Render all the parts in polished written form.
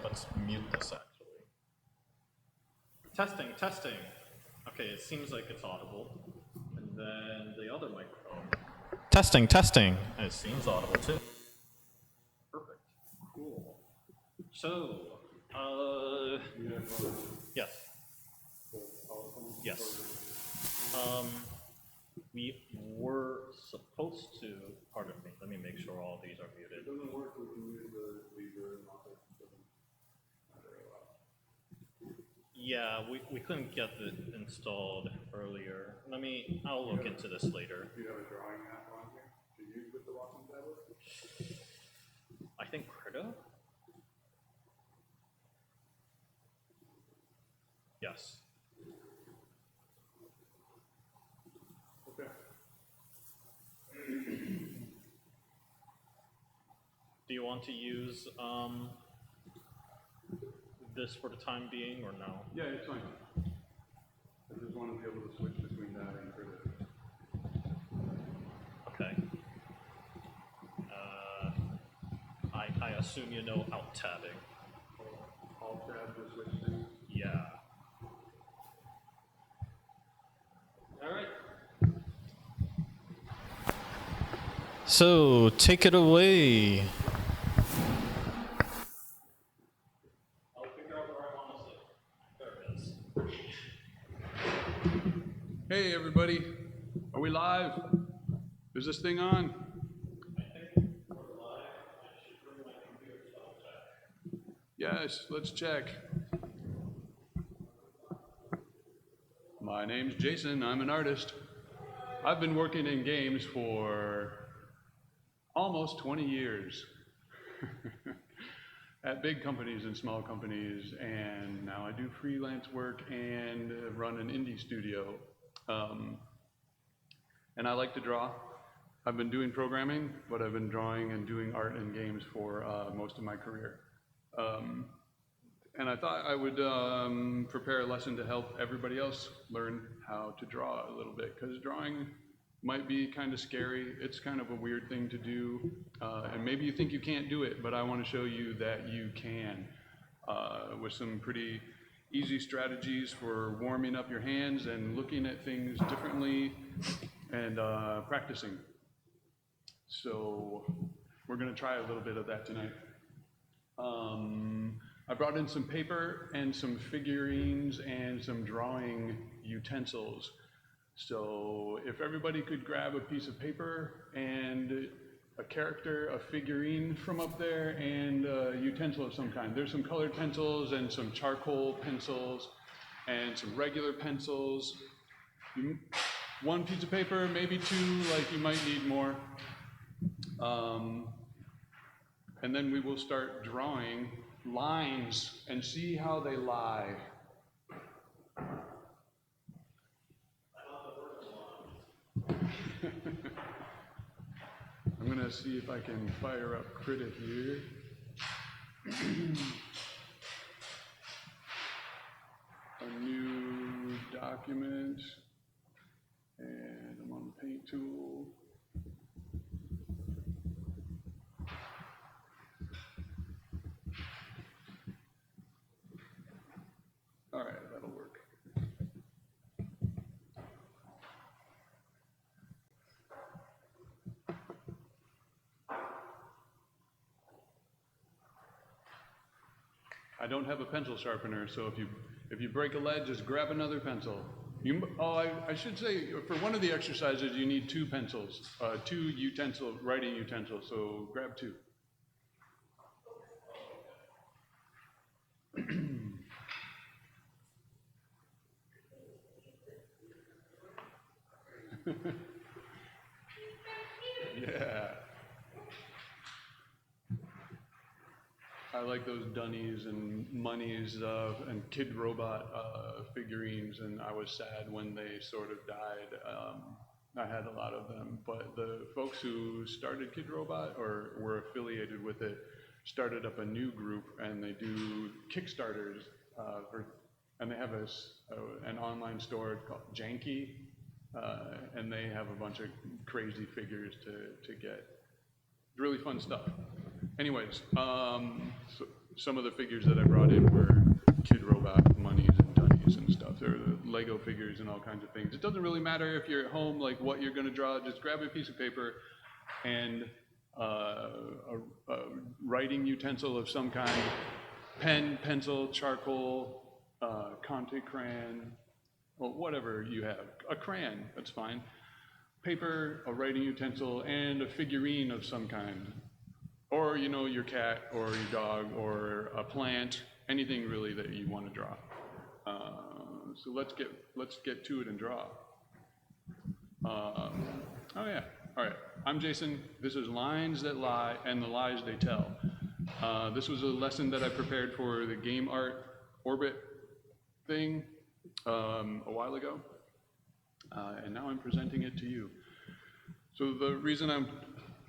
let's mute this actually. Testing. Okay, it seems like it's audible. And then the other microphone. Testing. And it seems audible too. Perfect. Cool. So, yes. Yes. We were supposed to, pardon me, let me make sure all these are muted. If it doesn't work, we can use the lever and not Yeah, we couldn't get it installed earlier. I'll look into this later. Do you have a drawing app on here to use with the Wacom tablet? I think Krita? Yes. Okay. Do you want to use this for the time being or no? Yeah, it's fine. I just want to be able to switch between that and Krita. Okay. I assume you know alt tabbing. Alt tab to switch things. Yeah. All right. So take it away. I'll figure out where I want to sit. There it is. Hey everybody, are we live? Is this thing on? Yes, let's check. My name's Jason, I'm an artist. I've been working in games for almost 20 years. At big companies and small companies, and now I do freelance work and run an indie studio. And I like to draw. I've been doing programming, but I've been drawing and doing art and games for most of my career. And I thought I would prepare a lesson to help everybody else learn how to draw a little bit, because drawing might be kind of scary. It's kind of a weird thing to do, and maybe you think you can't do it, but I want to show you that you can, with some pretty easy strategies for warming up your hands and looking at things differently and practicing. So we're going to try a little bit of that tonight. I brought in some paper and some figurines and some drawing utensils. So if everybody could grab a piece of paper and a character, a figurine from up there, and a utensil of some kind. There's some colored pencils and some charcoal pencils and some regular pencils. One piece of paper, maybe two, like you might need more. And then we will start drawing lines and see how they lie. I'm gonna see if I can fire up Krita here. A new document, and I'm on the paint tool. All right, that'll work. I don't have a pencil sharpener, so if you break a lead, just grab another pencil. I should say, for one of the exercises, you need two pencils, two writing utensils, so grab two. Yeah. I like those Dunnies and Moneys and Kid Robot figurines, and I was sad when they sort of died. I had a lot of them, but the folks who started Kid Robot or were affiliated with it started up a new group, and they do Kickstarters, and they have an online store called Janky, and they have a bunch of crazy figures to get. Really fun stuff. Anyways, so some of the figures that I brought in were Kid Robot monies and dunnies and stuff. There are Lego figures and all kinds of things. It doesn't really matter if you're at home, like what you're gonna draw, just grab a piece of paper and a writing utensil of some kind, pen, pencil, charcoal, Conte crayon, or whatever you have. A crayon, that's fine. Paper, a writing utensil, and a figurine of some kind. Or, you know, your cat, or your dog, or a plant, anything really that you want to draw. So let's get to it and draw. Oh yeah, all right. I'm Jason. This is Lines That Lie and the Lies They Tell. This was a lesson that I prepared for the Game Art Orbit thing a while ago, and now I'm presenting it to you. So the reason I'm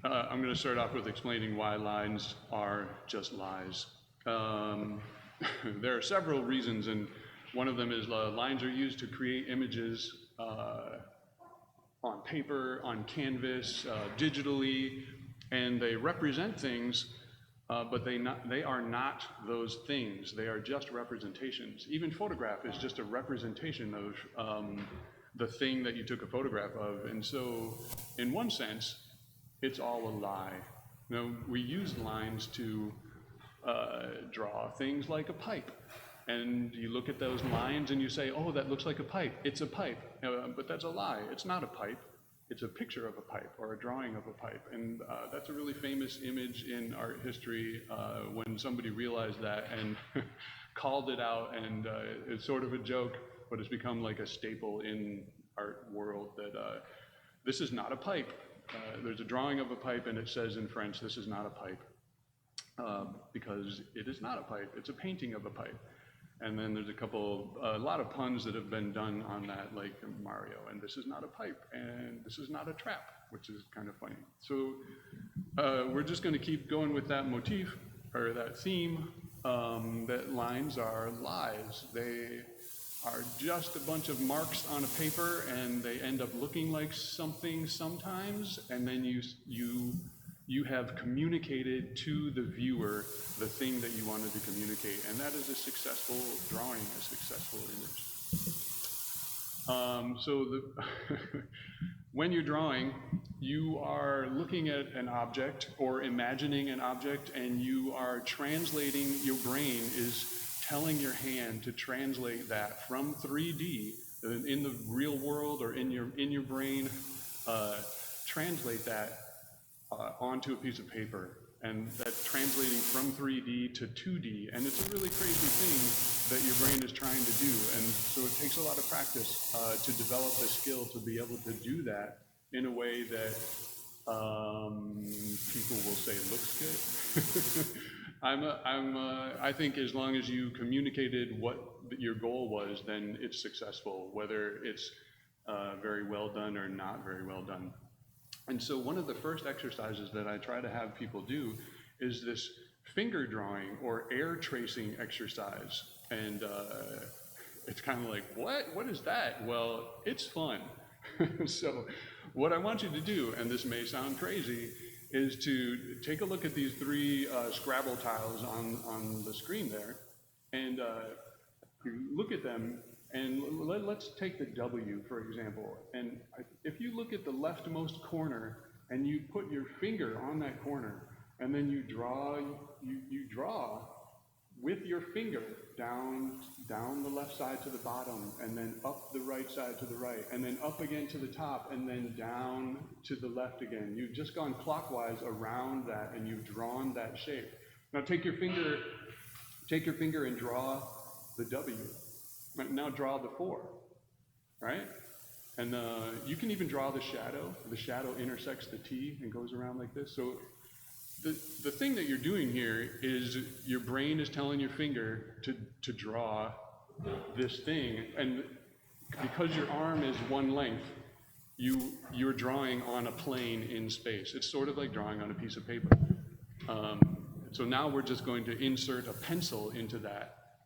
going to start off with explaining why lines are just lies. There are several reasons, and one of them is lines are used to create images on paper, on canvas, digitally, and they represent things, but they are not those things. They are just representations. Even photograph is just a representation of the thing that you took a photograph of, and so in one sense, it's all a lie. You know, we use lines to draw things like a pipe. And you look at those lines and you say, oh, that looks like a pipe. It's a pipe. But that's a lie. It's not a pipe. It's a picture of a pipe or a drawing of a pipe. And that's a really famous image in art history when somebody realized that and called it out. And it's sort of a joke, but it's become like a staple in art world that this is not a pipe. There's a drawing of a pipe and it says in French, this is not a pipe. Because it is not a pipe. It's a painting of a pipe. And then there's a lot of puns that have been done on that, like Mario, and this is not a pipe, and this is not a trap, which is kind of funny. So we're just going to keep going with that motif, or that theme, that lines are lies. They are just a bunch of marks on a paper, and they end up looking like something sometimes, and then you have communicated to the viewer the thing that you wanted to communicate, and that is a successful drawing, a successful image. When you're drawing, you are looking at an object or imagining an object, and you are translating, your brain is telling your hand to translate that from 3D in the real world or in your brain, translate that onto a piece of paper, and that's translating from 3D to 2D, and it's a really crazy thing that your brain is trying to do, and so it takes a lot of practice to develop the skill to be able to do that in a way that people will say looks good. I think as long as you communicated what your goal was, then it's successful, whether it's very well done or not very well done. And so one of the first exercises that I try to have people do is this finger drawing or air tracing exercise. And it's kind of like, what? What is that? Well, it's fun. So what I want you to do, and this may sound crazy, is to take a look at these three Scrabble tiles on the screen there, and look at them. And let's take the W, for example. And if you look at the leftmost corner and you put your finger on that corner, and then you draw with your finger down the left side to the bottom, and then up the right side to the right, and then up again to the top, and then down to the left again. You've just gone clockwise around that, and you've drawn that shape. Now take your finger and draw the W. Now draw the 4, right? And you can even draw the shadow. The shadow intersects the T and goes around like this. So the thing that you're doing here is your brain is telling your finger to draw this thing. And because your arm is one length, you're drawing on a plane in space. It's sort of like drawing on a piece of paper. So now we're just going to insert a pencil into that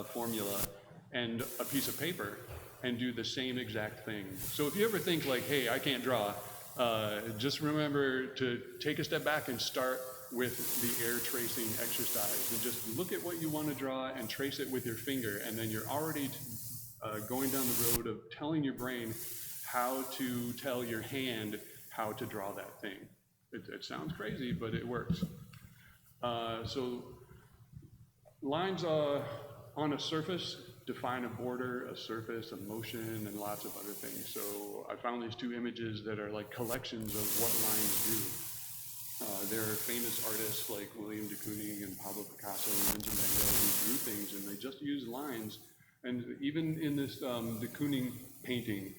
formula and a piece of paper and do the same exact thing. So if you ever think like, hey, I can't draw, just remember to take a step back and start with the air tracing exercise and just look at what you want to draw and trace it with your finger, and then you're already going down the road of telling your brain how to tell your hand how to draw that thing. It sounds crazy, but it works. So lines on a surface define a border, a surface, a motion, and lots of other things. So I found these two images that are like collections of what lines do. There are famous artists like William de Kooning and Pablo Picasso and Vincent van Gogh who drew things, and they just use lines. And even in this de Kooning painting,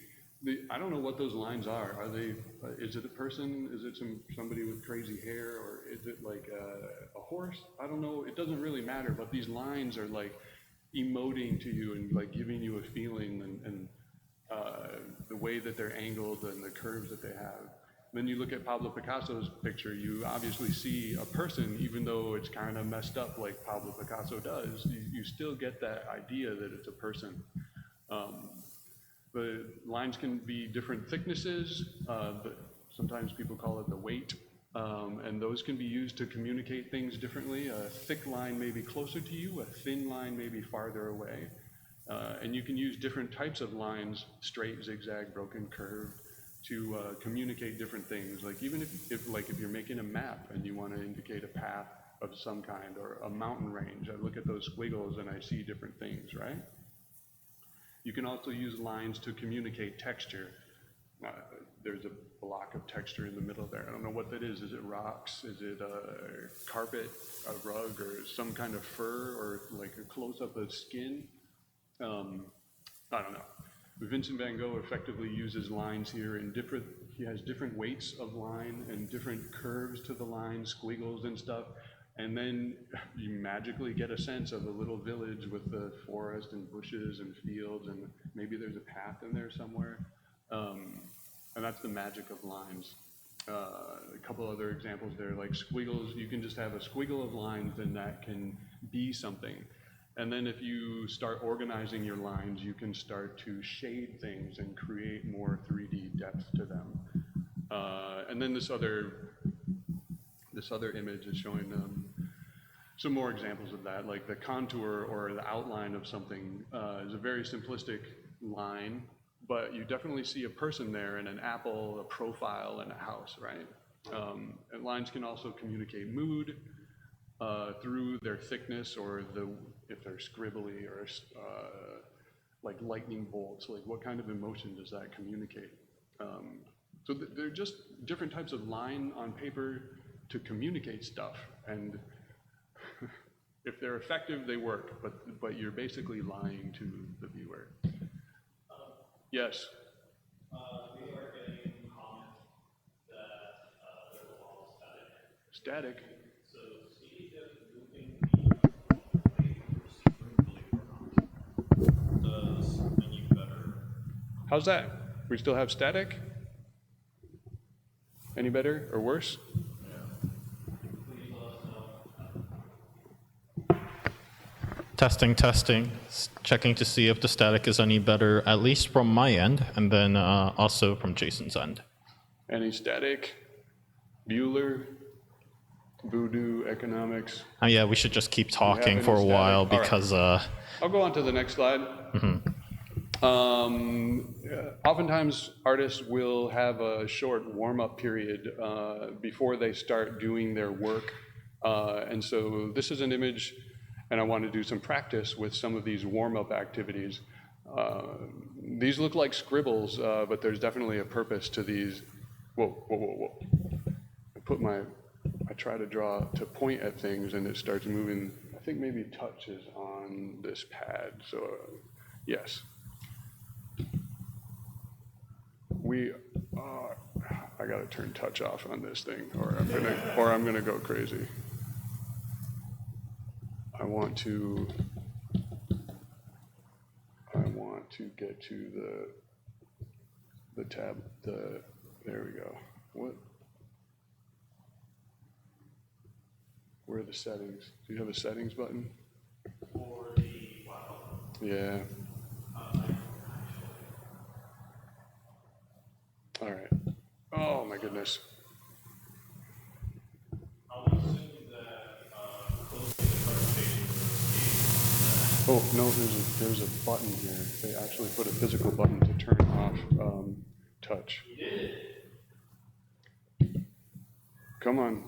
I don't know what those lines are. Are they? Is it a person? Is it somebody with crazy hair, or is it like a horse? I don't know. It doesn't really matter. But these lines are like emoting to you and like giving you a feeling, and the way that they're angled and the curves that they have. Then you look at Pablo Picasso's picture, you obviously see a person, even though it's kind of messed up like Pablo Picasso does, you still get that idea that it's a person. The lines can be different thicknesses, but sometimes people call it the weight, and those can be used to communicate things differently. A thick line may be closer to you, a thin line may be farther away. And you can use different types of lines, straight, zigzag, broken, curved, to communicate different things. Like even if you're making a map and you want to indicate a path of some kind or a mountain range, I look at those squiggles and I see different things, right? You can also use lines to communicate texture. There's a block of texture in the middle there. I don't know what that is. Is it rocks? Is it a carpet, a rug, or some kind of fur, or like a close-up of skin? I don't know. Vincent van Gogh effectively uses lines here in he has different weights of line and different curves to the line, squiggles and stuff. And then you magically get a sense of a little village with the forest and bushes and fields, and maybe there's a path in there somewhere. And that's the magic of lines. A couple other examples there, like squiggles. You can just have a squiggle of lines and that can be something. And then if you start organizing your lines, you can start to shade things and create more 3D depth to them. And then this other image is showing some more examples of that, like the contour or the outline of something is a very simplistic line, but you definitely see a person there and an apple, a profile, and a house, right? And lines can also communicate mood through their thickness, or if they're scribbly or like lightning bolts, like what kind of emotion does that communicate? So they're just different types of line on paper to communicate stuff, and if they're effective, they work, but you're basically lying to the viewer. Yes? We are getting comments that they're all static. Static? So see if moving the receiver or not does any better. How's that? We still have static? Any better or worse? Testing, checking to see if the static is any better, at least from my end, and then also from Jason's end. Any static? Bueller? Voodoo economics? Yeah, we should just keep talking for a static? while All right. because... I'll go on to the next slide. Oftentimes, artists will have a short warm-up period before they start doing their work. And so this is an image, and I want to do some practice with some of these warm-up activities. These look like scribbles, but there's definitely a purpose to these. Whoa. I try to draw to point at things and it starts moving. I think maybe touch is on this pad, so yes. I gotta turn touch off on this thing, or I'm gonna go crazy. I want to get to the tab. There we go. What? Where are the settings? Do you have a settings button? For the wow. Yeah. All right. Oh my goodness. I'll assume Oh, no, there's a button here. They actually put a physical button to turn off touch. Come on,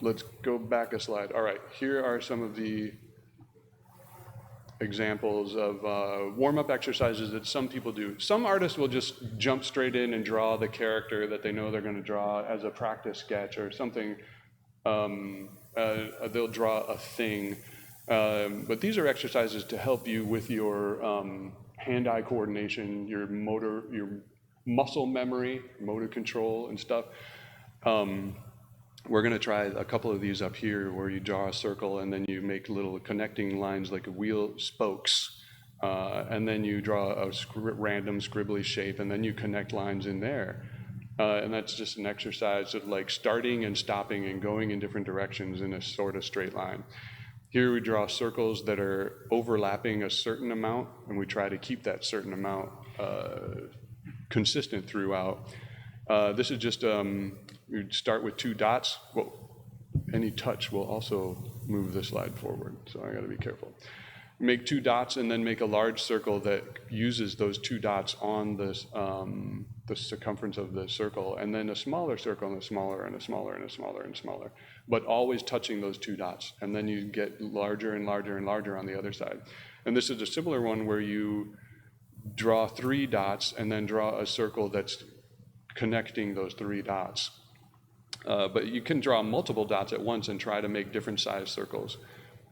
let's go back a slide. All right, here are some of the examples of warm-up exercises that some people do. Some artists will just jump straight in and draw the character that they know they're going to draw as a practice sketch or something. They'll draw a thing. But these are exercises to help you with your hand-eye coordination, your muscle memory, motor control and stuff. We're going to try a couple of these up here where you draw a circle and then you make little connecting lines like wheel spokes. And then you draw a random scribbly shape and then you connect lines in there. And that's just an exercise of like starting and stopping and going in different directions in a sort of straight line. Here we draw circles that are overlapping a certain amount, and we try to keep that certain amount consistent throughout. This is just, we start with 2 dots. Well, any touch will also move the slide forward, so I gotta be careful. Make 2 dots and then make a large circle that uses those 2 dots on this, the circumference of the circle, and then a smaller circle and a smaller and a smaller and a smaller and smaller, but always touching those 2 dots. And then you get larger and larger and larger on the other side. And this is a similar one where you draw 3 dots and then draw a circle that's connecting those 3 dots. But you can draw multiple dots at once and try to make different size circles.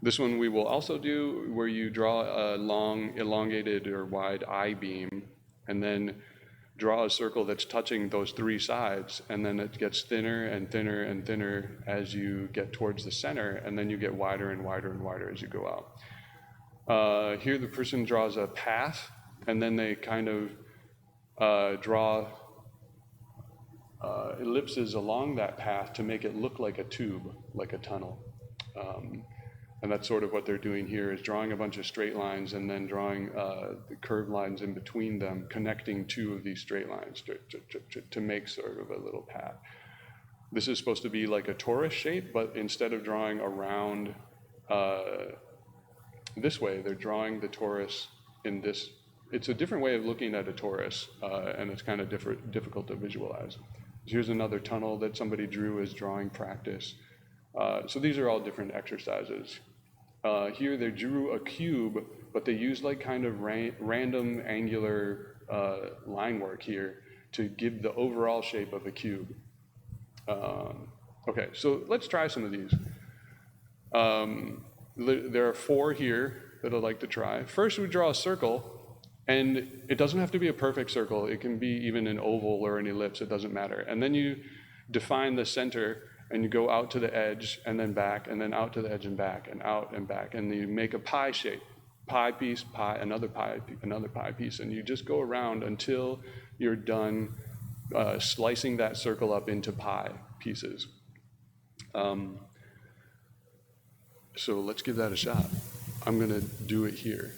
This one we will also do where you draw a long, elongated or wide I-beam and then draw a circle that's touching those 3 sides, and then it gets thinner and thinner and thinner as you get towards the center, and then you get wider and wider and wider as you go out. Here the person draws a path, and then they kind of draw ellipses along that path to make it look like a tube, like a tunnel. And that's sort of what they're doing here, is drawing a bunch of straight lines and then drawing the curved lines in between them, connecting 2 of these straight lines to make sort of a little path. This is supposed to be like a torus shape, but instead of drawing around this way, they're drawing the torus in this. It's a different way of looking at a torus, and it's kind of difficult to visualize. Here's another tunnel that somebody drew as drawing practice. So these are all different exercises. Here they drew a cube, but they used like kind of random angular line work here to give the overall shape of a cube. Okay, so let's try some of these. There are 4 here that I'd like to try. First, we draw a circle, and it doesn't have to be a perfect circle. It can be even an oval or an ellipse, it doesn't matter. And then you define the center, and you go out to the edge and then back and then out to the edge and back and out and back, and you make a pie shape. Pie piece, pie, another pie piece, and you just go around until you're done slicing that circle up into pie pieces. So let's give that a shot. I'm gonna do it here.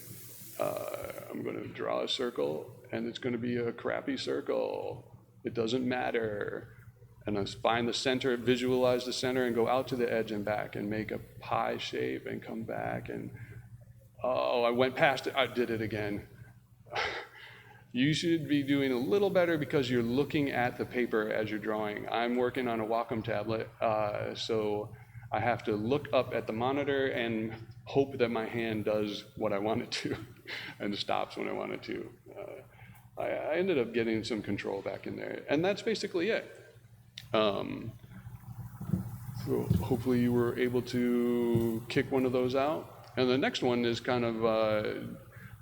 I'm gonna draw a circle, and it's gonna be a crappy circle. It doesn't matter. And I find the center, visualize the center, and go out to the edge and back and make a pie shape and come back. And oh, I went past it. I did it again. You should be doing a little better because you're looking at the paper as you're drawing. I'm working on a Wacom tablet, so I have to look up at the monitor and hope that my hand does what I want it to and stops when I want it to. I ended up getting some control back in there. And that's basically it. So hopefully you were able to kick one of those out. And the next one is kind of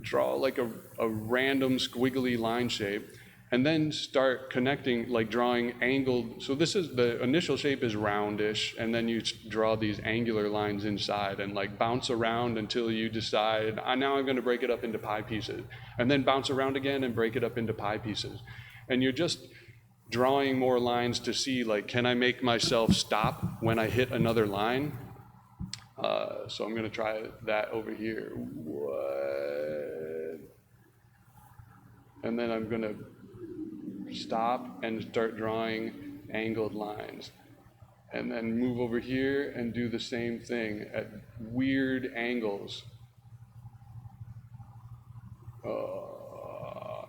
draw like a random squiggly line shape, and then start connecting, like drawing angled. So this is, the initial shape is roundish, and then you draw these angular lines inside and like bounce around until you decide, now I'm going to break it up into pie pieces, and then bounce around again and break it up into pie pieces. And you're just drawing more lines to see, like, can I make myself stop when I hit another line? So I'm going to try that over here. What? And then I'm going to stop and start drawing angled lines. And then move over here and do the same thing at weird angles.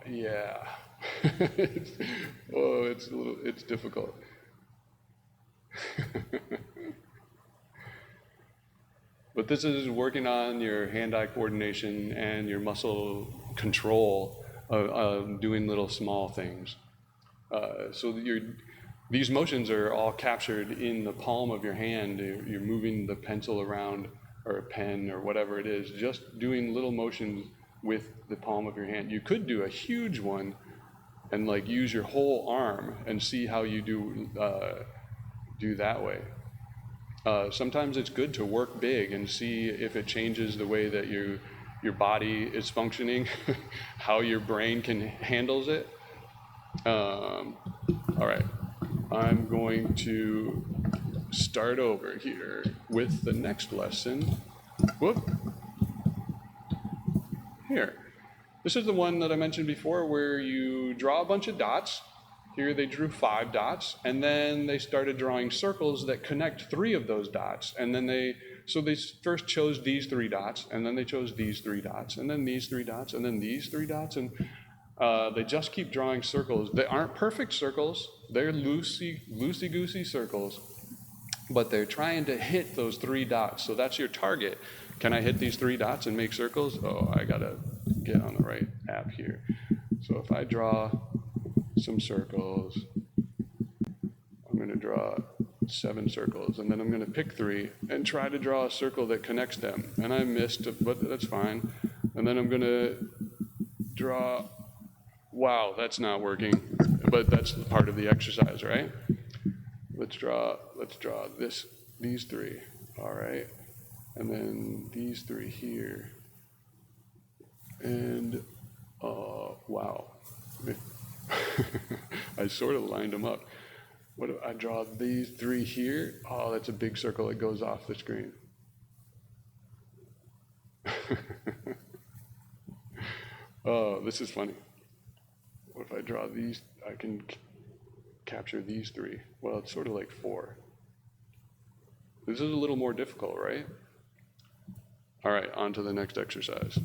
Yeah. It's difficult. But this is working on your hand-eye coordination and your muscle control of doing little small things. So these motions are all captured in the palm of your hand. You're moving the pencil around, or a pen, or whatever it is, just doing little motions with the palm of your hand. You could do a huge one and like use your whole arm and see how you do that way. Sometimes it's good to work big and see if it changes the way that your body is functioning, how your brain handles it. All right, I'm going to start over here with the next lesson. Whoop. Here. This is the one that I mentioned before where you draw a bunch of dots. Here they drew 5 dots, and then they started drawing circles that connect 3 of those dots. And then they first chose these 3 dots, and then they chose these 3 dots, and then these 3 dots, and then these 3 dots, and they just keep drawing circles. They aren't perfect circles. They're loosey-goosey circles, but they're trying to hit those 3 dots. So that's your target. Can I hit these 3 dots and make circles? Oh, I gotta get on the right app here. So if I draw some circles, I'm gonna draw 7 circles, and then I'm gonna pick 3 and try to draw a circle that connects them. And I missed, but that's fine. And then I'm gonna draw, wow, that's not working, but that's part of the exercise, right? Let's draw these 3, all right? And then these 3 here. And, wow. I sort of lined them up. What if I draw these 3 here? Oh, that's a big circle that goes off the screen. Oh, this is funny. What if I draw these? I can capture these 3. Well, it's sort of like 4. This is a little more difficult, right? All right, on to the next exercise.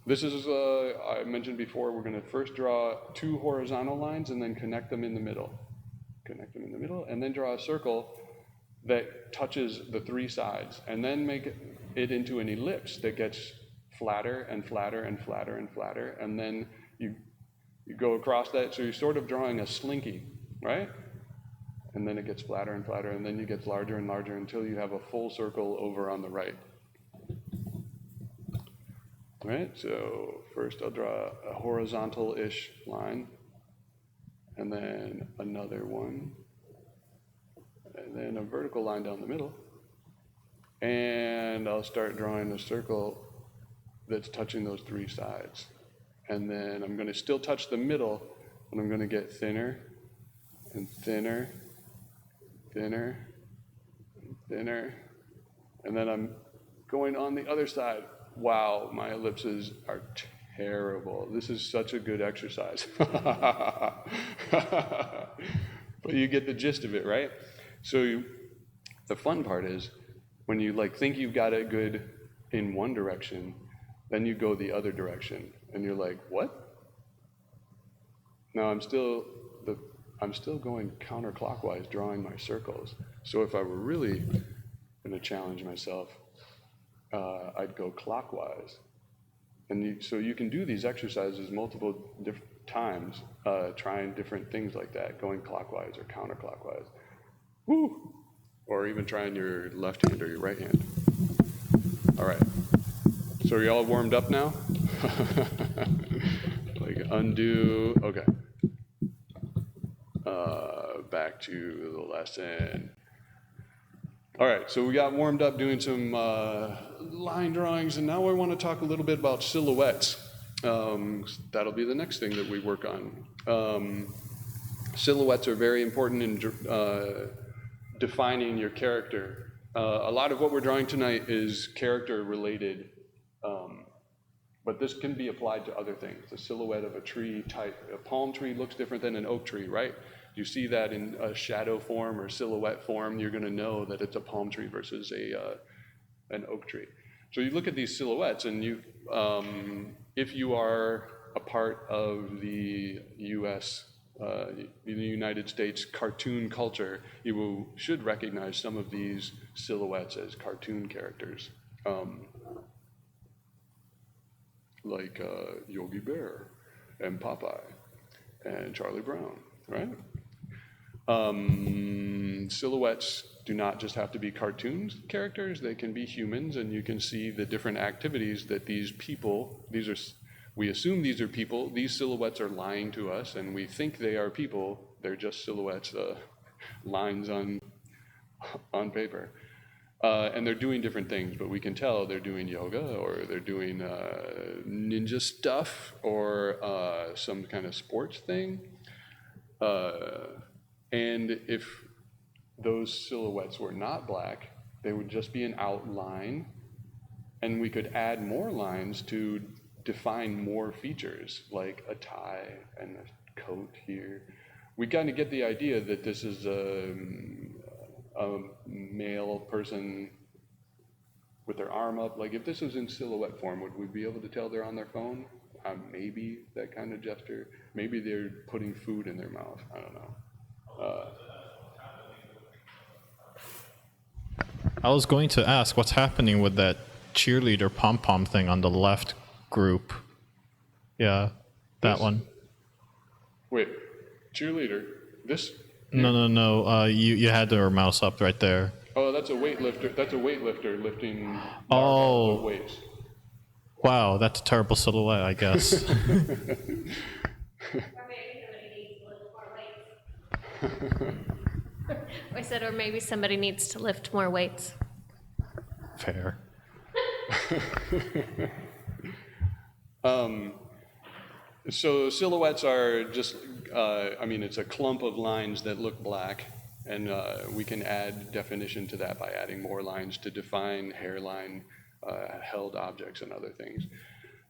This is, I mentioned before, we're going to first draw 2 horizontal lines and then connect them in the middle. Connect them in the middle, and then draw a circle that touches the 3 sides, and then make it into an ellipse that gets flatter and flatter and flatter and flatter, and then you go across that, so you're sort of drawing a slinky, right? And then it gets flatter and flatter, and then it gets larger and larger until you have a full circle over on the right. All right, so first I'll draw a horizontal-ish line, and then another one, and then a vertical line down the middle, and I'll start drawing a circle that's touching those 3 sides. And then I'm going to still touch the middle, and I'm going to get thinner and thinner, thinner, and thinner, and then I'm going on the other side. Wow, my ellipses are terrible. This is such a good exercise. But you get the gist of it, right? So the fun part is when you think you've got it good in one direction, then you go the other direction, and you're like, what? No, I'm still going counterclockwise, drawing my circles. So if I were really going to challenge myself, I'd go clockwise. And so you can do these exercises multiple times, trying different things like that, going clockwise or counterclockwise. Woo! Or even trying your left hand or your right hand. All right. So are you all warmed up now? Undo, okay. Back to the lesson. All right, so we got warmed up doing some line drawings, and now I want to talk a little bit about silhouettes. That'll be the next thing that we work on. Silhouettes are very important in defining your character. A lot of what we're drawing tonight is character related, but this can be applied to other things. The silhouette of a tree type, a palm tree looks different than an oak tree, right? You see that in a shadow form or silhouette form, you're going to know that it's a palm tree versus an oak tree. So you look at these silhouettes, and if you are a part of the United States cartoon culture, you should recognize some of these silhouettes as cartoon characters, like Yogi Bear and Popeye and Charlie Brown, right? Silhouettes do not just have to be cartoon characters, they can be humans, and you can see the different activities that these people, we assume these are people, these silhouettes are lying to us, and we think they are people, they're just silhouettes, lines on paper. And they're doing different things, but we can tell they're doing yoga, or they're doing ninja stuff, or some kind of sports thing. And if those silhouettes were not black, they would just be an outline, and we could add more lines to define more features, like a tie and a coat here. We kind of get the idea that this is a male person with their arm up. Like if this was in silhouette form, would we be able to tell they're on their phone? Maybe that kind of gesture. Maybe they're putting food in their mouth. I don't know. I was going to ask what's happening with that cheerleader pom-pom thing on the left group. Yeah, that This? one. Wait, cheerleader. This? No. You had your mouse up right there. Oh, that's a weightlifter. That's a weightlifter lifting Oh. weights. Wow, that's a terrible silhouette, I guess. I said, or maybe somebody needs to lift more weights. Fair. So silhouettes are just, it's a clump of lines that look black, and we can add definition to that by adding more lines to define hairline, held objects, and other things.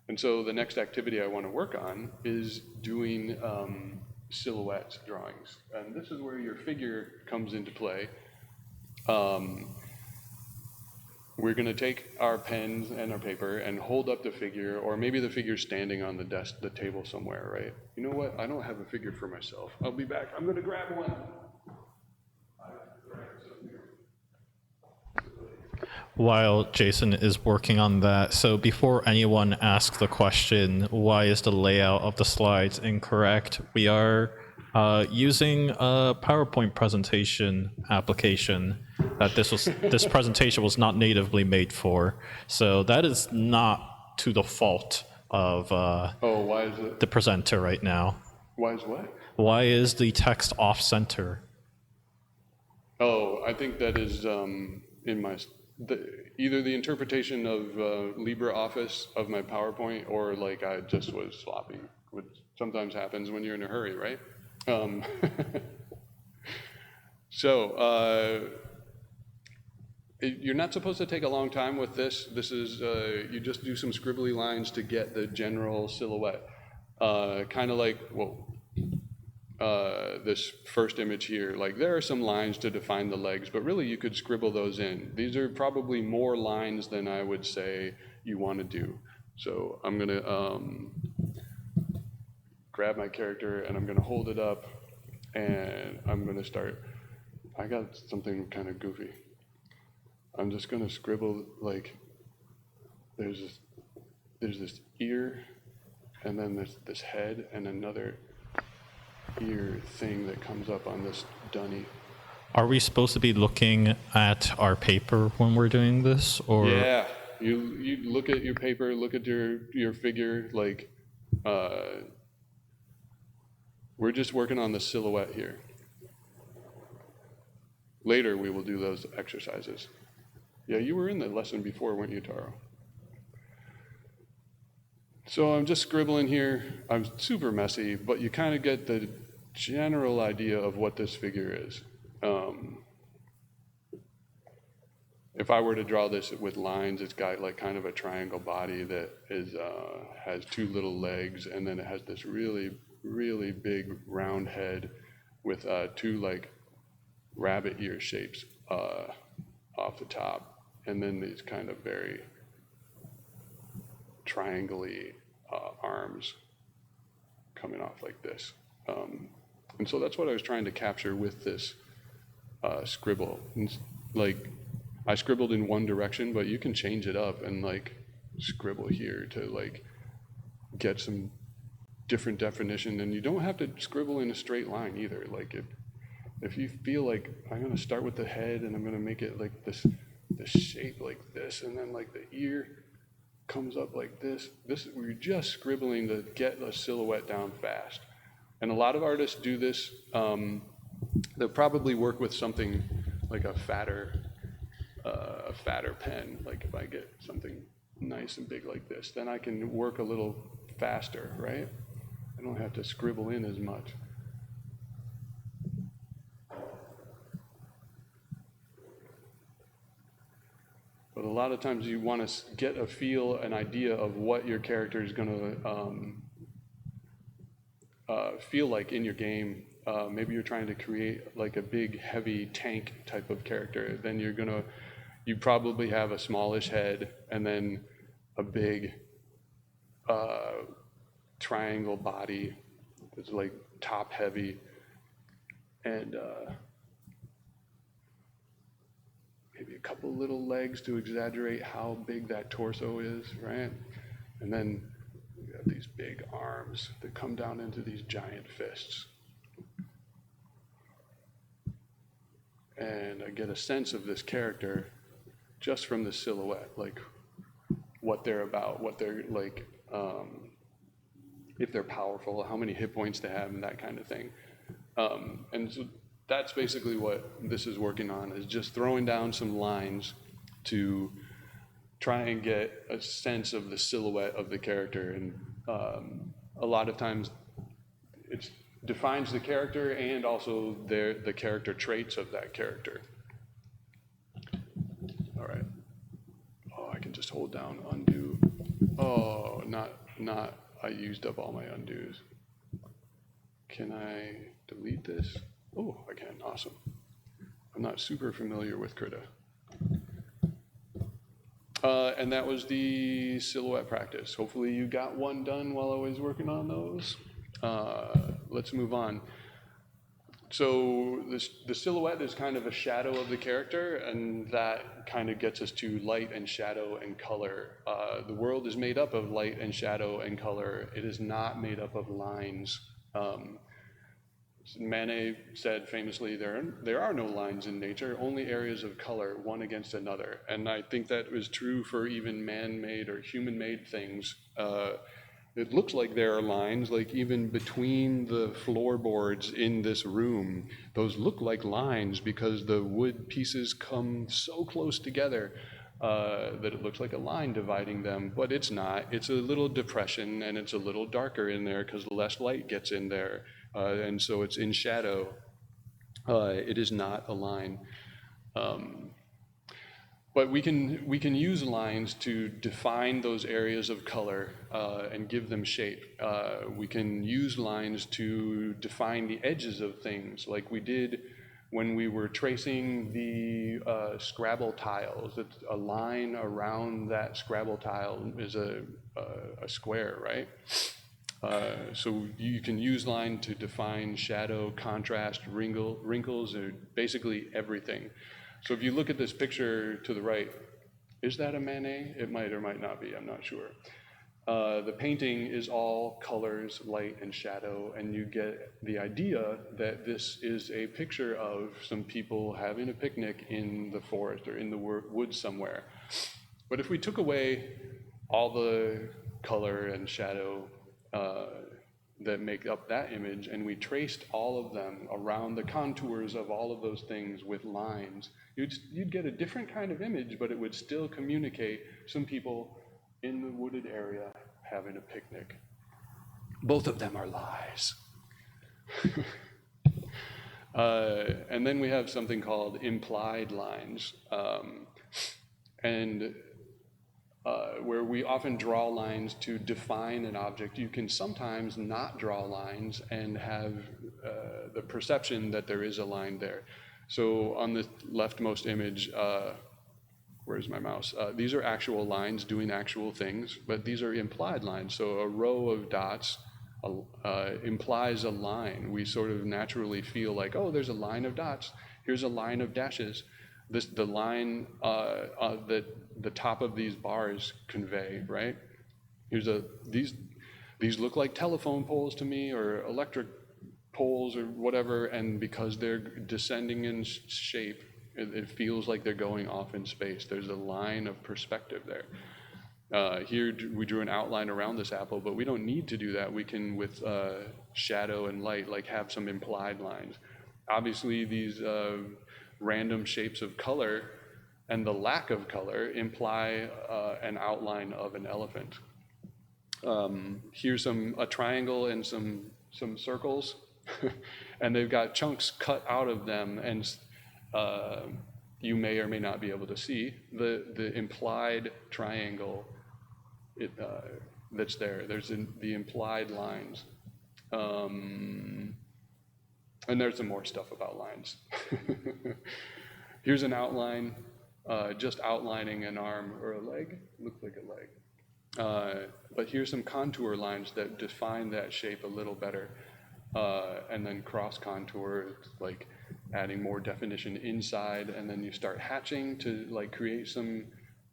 And so the next activity I want to work on is doing silhouette drawings. And this is where your figure comes into play. We're going to take our pens and our paper and hold up the figure, or maybe the figure's standing on the table somewhere, right? You know what? I don't have a figure for myself. I'll be back. I'm going to grab one. While Jason is working on that, so before anyone asks the question, why is the layout of the slides incorrect? We are using a PowerPoint presentation application that this presentation was not natively made for. So that is not to the fault of Why is it? the presenter right now. Why is what? Why is the text off center? Oh, I think that is either the interpretation of LibreOffice of my PowerPoint, or like I just was sloppy, which sometimes happens when you're in a hurry, right? You're not supposed to take a long time with this. This is, you just do some scribbly lines to get the general silhouette. Kind of like, this first image here, like there are some lines to define the legs, but really you could scribble those in. These are probably more lines than I would say you want to do. So I'm gonna grab my character and I'm gonna hold it up and I'm gonna start. I got something kind of goofy. I'm just gonna scribble, like there's this ear, and then there's this head and another ear thing that comes up on this dunny. Are we supposed to be looking at our paper when we're doing this, or? Yeah, you look at your paper, look at your figure, like we're just working on the silhouette here. Later we will do those exercises. Yeah, you were in the lesson before, weren't you, Taro? So I'm just scribbling here. I'm super messy, but you kind of get the general idea of what this figure is. If I were to draw this with lines, it's got like kind of a triangle body that has two little legs, and then it has this really, really big round head with two like rabbit ear shapes off the top, and then these kind of very triangle-y arms coming off like this. And so that's what I was trying to capture with this scribble. And, like, I scribbled in one direction, but you can change it up and like scribble here to like get some different definition. And you don't have to scribble in a straight line either. Like if you feel like I'm gonna start with the head and I'm gonna make it like this shape like this, and then like the ear comes up like this. We're just scribbling to get a silhouette down fast. And a lot of artists do this. They'll probably work with something like a fatter pen. Like if I get something nice and big like this, then I can work a little faster, right? I don't have to scribble in as much. But a lot of times you want to get a feel, an idea of what your character is going to feel like in your game. Maybe you're trying to create like a big, heavy tank type of character. Then you probably have a smallish head and then a big triangle body that's like top heavy, and maybe a couple little legs to exaggerate how big that torso is, right? And then you have these big arms that come down into these giant fists. And I get a sense of this character just from the silhouette, like what they're about, what they're like, if they're powerful, how many hit points they have, and that kind of thing. And so that's basically what this is working on, is just throwing down some lines to try and get a sense of the silhouette of the character. And a lot of times it defines the character and also the character traits of that character. All right. Oh, I can just hold down undo. Oh, not, I used up all my undos. Can I delete this? Oh, I can, awesome. I'm not super familiar with Krita. And that was the silhouette practice. Hopefully you got one done while I was working on those. Let's move on. So the silhouette is kind of a shadow of the character, and that kind of gets us to light and shadow and color. The world is made up of light and shadow and color. It is not made up of lines. Manet said famously, there are no lines in nature, only areas of color, one against another. And I think that was true for even man-made or human-made things. It looks like there are lines, like even between the floorboards in this room. Those look like lines because the wood pieces come so close together that it looks like a line dividing them, but it's not. It's a little depression, and it's a little darker in there because less light gets in there. And so it's in shadow. It is not a line. But we can use lines to define those areas of color and give them shape. We can use lines to define the edges of things, like we did when we were tracing the Scrabble tiles. It's a line around that Scrabble tile is a square, right? So you can use line to define shadow, contrast, wrinkles, or basically everything. So if you look at this picture to the right, is that a Manet? It might or might not be, I'm not sure. The painting is all colors, light and shadow, and you get the idea that this is a picture of some people having a picnic in the forest or in the woods somewhere. But if we took away all the color and shadow that make up that image, and we traced all of them around the contours of all of those things with lines, you'd get a different kind of image, but it would still communicate some people in the wooded area having a picnic. Both of them are lies. And then we have something called implied lines, where we often draw lines to define an object. You can sometimes not draw lines and have the perception that there is a line there. So on the leftmost image, where's my mouse? These are actual lines doing actual things, but these are implied lines. So a row of dots implies a line. We sort of naturally feel like, oh, there's a line of dots. Here's a line of dashes. The line that the top of these bars convey, right? These look like telephone poles to me, or electric poles, or whatever, and because they're descending in shape, it feels like they're going off in space. There's a line of perspective there. Here we drew an outline around this apple, but we don't need to do that. We can, with shadow and light, like have some implied lines. Obviously, these random shapes of color and the lack of color imply an outline of an elephant. Here's a triangle and some circles, and they've got chunks cut out of them, and you may or may not be able to see the implied triangle that's there. There's the implied lines. And there's some more stuff about lines. Here's an outline, just outlining an arm or a leg. Looks like a leg. But here's some contour lines that define that shape a little better. And then cross contour, like adding more definition inside, and then you start hatching to like create some.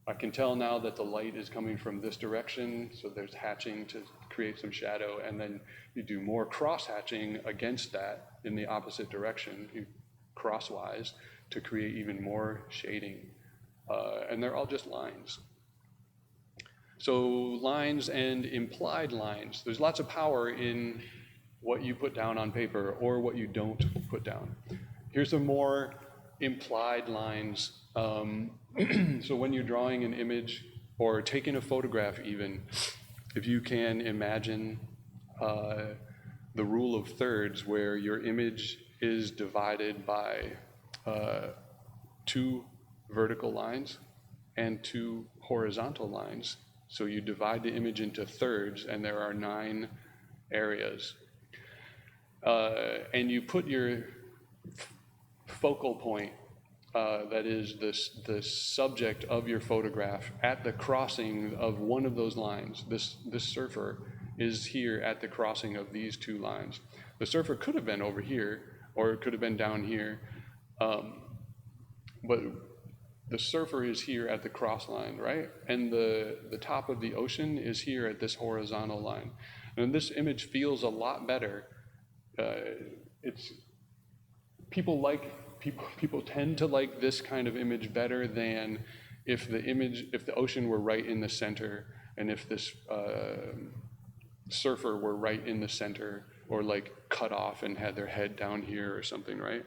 I can tell now that the light is coming from this direction, so there's hatching to create some shadow, and then you do more cross hatching against that in the opposite direction, crosswise, to create even more shading. And they're all just lines. So lines and implied lines. There's lots of power in what you put down on paper or what you don't put down. Here's some more implied lines. So when you're drawing an image or taking a photograph even, if you can imagine the rule of thirds, where your image is divided by 2 vertical lines and 2 horizontal lines. So you divide the image into thirds, and there are 9 areas. And you put your focal point, that is the subject of your photograph, at the crossing of one of those lines. This surfer is here at the crossing of these 2 lines. The surfer could have been over here, or it could have been down here, but the surfer is here at the cross line, right? And the top of the ocean is here at this horizontal line. And this image feels a lot better. People tend to like this kind of image better than if the ocean were right in the center, and if this surfer were right in the center, or like cut off and had their head down here or something, right?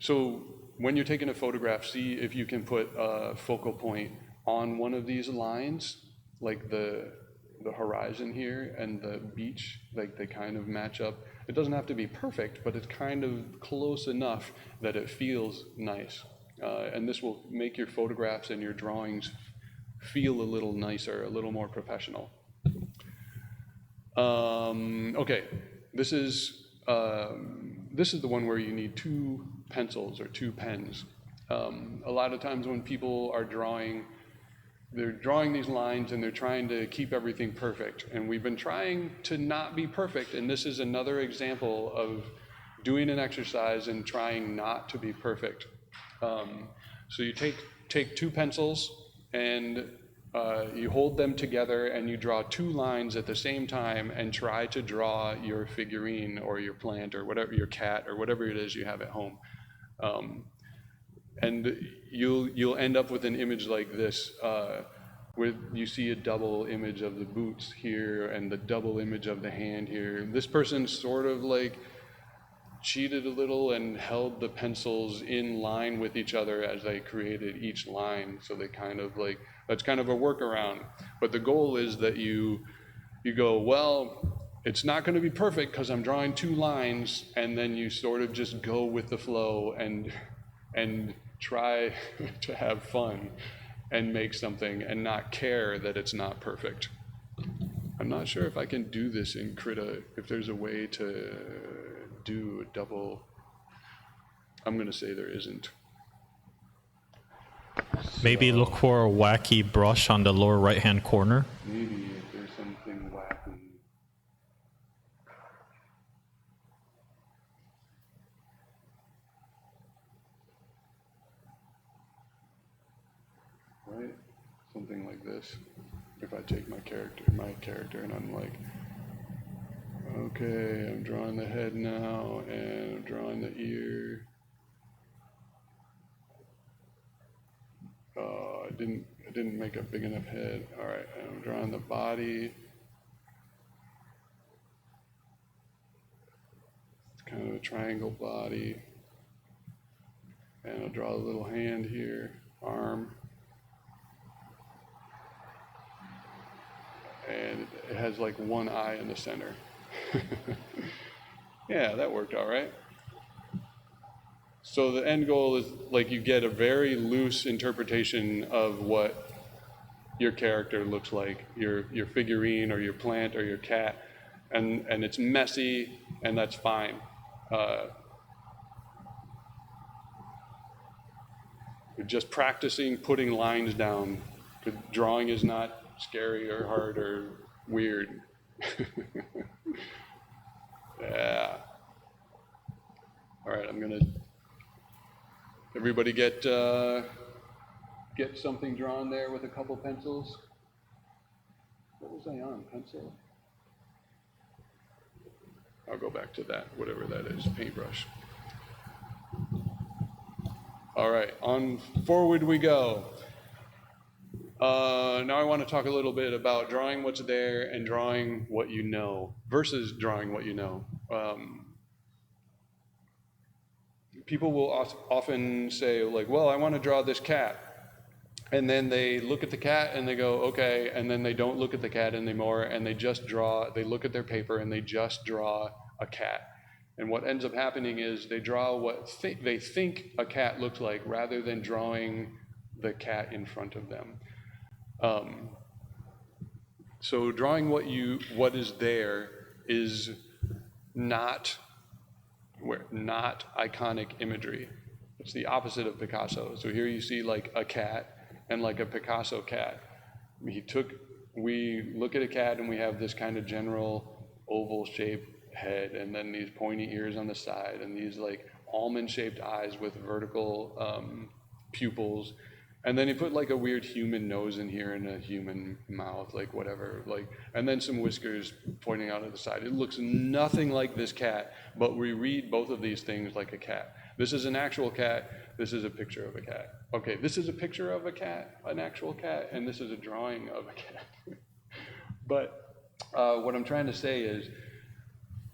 So when you're taking a photograph, see if you can put a focal point on one of these lines, like the horizon here and the beach, like they kind of match up. It doesn't have to be perfect, but it's kind of close enough that it feels nice. And this will make your photographs and your drawings feel a little nicer, a little more professional. Okay, this is the one where you need 2 pencils or 2 pens. A lot of times when people are drawing, they're drawing these lines and they're trying to keep everything perfect. And we've been trying to not be perfect, and this is another example of doing an exercise and trying not to be perfect. So you take 2 pencils and you hold them together and you draw 2 lines at the same time and try to draw your figurine or your plant or whatever, your cat or whatever it is you have at home. And you'll end up with an image like this, where you see a double image of the boots here and the double image of the hand here. This person sort of like cheated a little and held the pencils in line with each other as they created each line. So they kind of like, that's kind of a workaround. But the goal is that you go, well, it's not going to be perfect because I'm drawing 2 lines, and then you sort of just go with the flow and try to have fun and make something and not care that it's not perfect. I'm not sure if I can do this in Krita, if there's a way to do a double. I'm going to say there isn't. Maybe look for a wacky brush on the lower right-hand corner. Maybe if there's something wacky. Right? Something like this. If I take my character, and I'm like, okay, I'm drawing the head now, and I'm drawing the ear. I didn't make a big enough head. All right, I'm drawing the body. It's kind of a triangle body. And I'll draw a little hand here, arm. And it has like one eye in the center. Yeah, that worked all right. So the end goal is like you get a very loose interpretation of what your character looks like, your figurine or your plant or your cat, and it's messy, and that's fine. You're just practicing putting lines down. Drawing is not scary or hard or weird. Yeah. All right, I'm gonna. Everybody get something drawn there with a couple pencils. What was I on? Pencil? I'll go back to that, whatever that is, paintbrush. All right, on forward we go. Now I want to talk a little bit about drawing what's there and drawing what you know versus drawing what you know. People will often say, like, well, I want to draw this cat. And then they look at the cat and they go, okay, and then they don't look at the cat anymore, and they just draw, they look at their paper and they just draw a cat. And what ends up happening is they draw what they think a cat looks like rather than drawing the cat in front of them. So drawing what is there is not iconic imagery. It's the opposite of Picasso. So here you see like a cat and like a Picasso cat. We look at a cat and we have this kind of general oval shaped head, and then these pointy ears on the side, and these like almond shaped eyes with vertical pupils. And then you put like a weird human nose in here and a human mouth, like whatever, like, and then some whiskers pointing out of the side. It looks nothing like this cat, but we read both of these things like a cat. This is an actual cat. This is a picture of a cat. Okay, this is a picture of a cat, an actual cat, and this is a drawing of a cat. But what I'm trying to say is,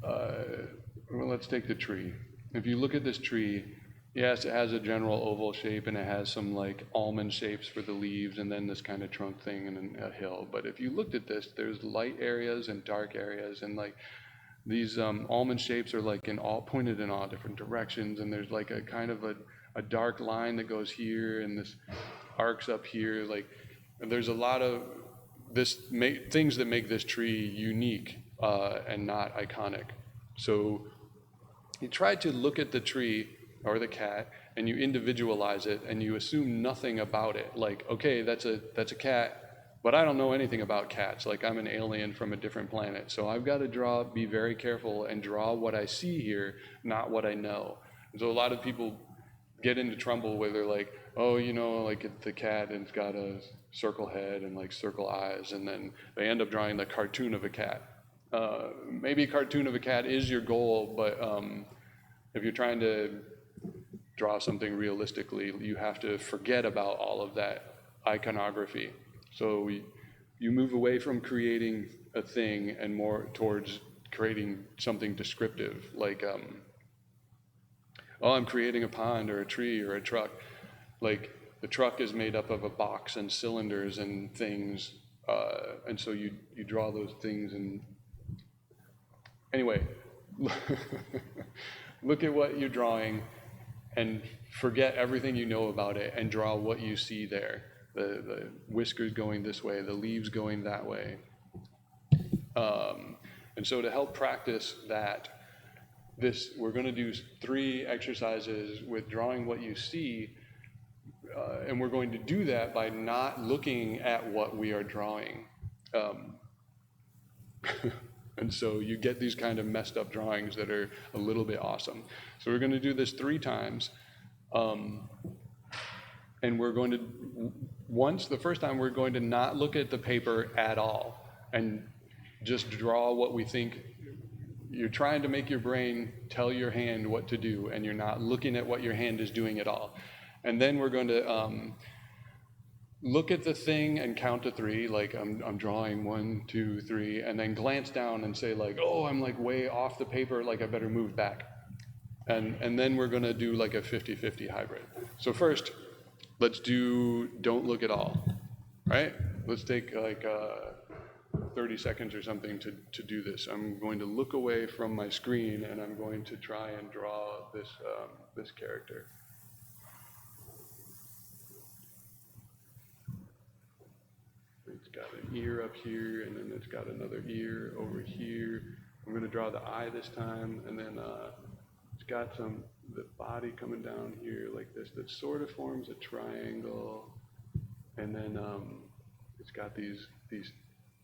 well, let's take the tree. If you look at this tree, yes, it has a general oval shape and it has some like almond shapes for the leaves and then this kind of trunk thing and then a hill. But if you looked at this, there's light areas and dark areas, and like these almond shapes are like pointed in all different directions, and there's like a kind of a dark line that goes here and this arcs up here. Like, and there's a lot of things that make this tree unique and not iconic. So you try to look at the tree or the cat, and you individualize it, and you assume nothing about it. Like, okay, that's a cat, but I don't know anything about cats. Like, I'm an alien from a different planet, so I've got to be very careful and draw what I see here, not what I know. And so a lot of people get into trouble where they're like, oh, you know, like the cat and it's got a circle head and like circle eyes, and then they end up drawing the cartoon of a cat. Maybe a cartoon of a cat is your goal, but if you're trying to draw something realistically, you have to forget about all of that iconography. So you move away from creating a thing and more towards creating something descriptive, like, oh, I'm creating a pond or a tree or a truck. Like, the truck is made up of a box and cylinders and things, and so you draw those things. And anyway, look at what you're drawing and forget everything you know about it and draw what you see there. The whiskers going this way, the leaves going that way. And so to help practice that, we're going to do 3 exercises with drawing what you see. and we're going to do that by not looking at what we are drawing. And so you get these kind of messed up drawings that are a little bit awesome. So we're going to do this 3 times. And we're going to, the first time, we're going to not look at the paper at all and just draw what we think. You're trying to make your brain tell your hand what to do, and you're not looking at what your hand is doing at all. And then we're going to look at the thing and count to 3, like I'm drawing 1, 2, 3, and then glance down and say like, oh, I'm like way off the paper, like I better move back. And then we're gonna do like a 50-50 hybrid. So first, let's do don't look at all, right? Let's take like 30 seconds or something to do this. I'm going to look away from my screen and I'm going to try and draw this, this character. It's got an ear up here, and then it's got another ear over here. I'm going to draw the eye this time, and then it's got the body coming down here like this that sort of forms a triangle, and then it's got these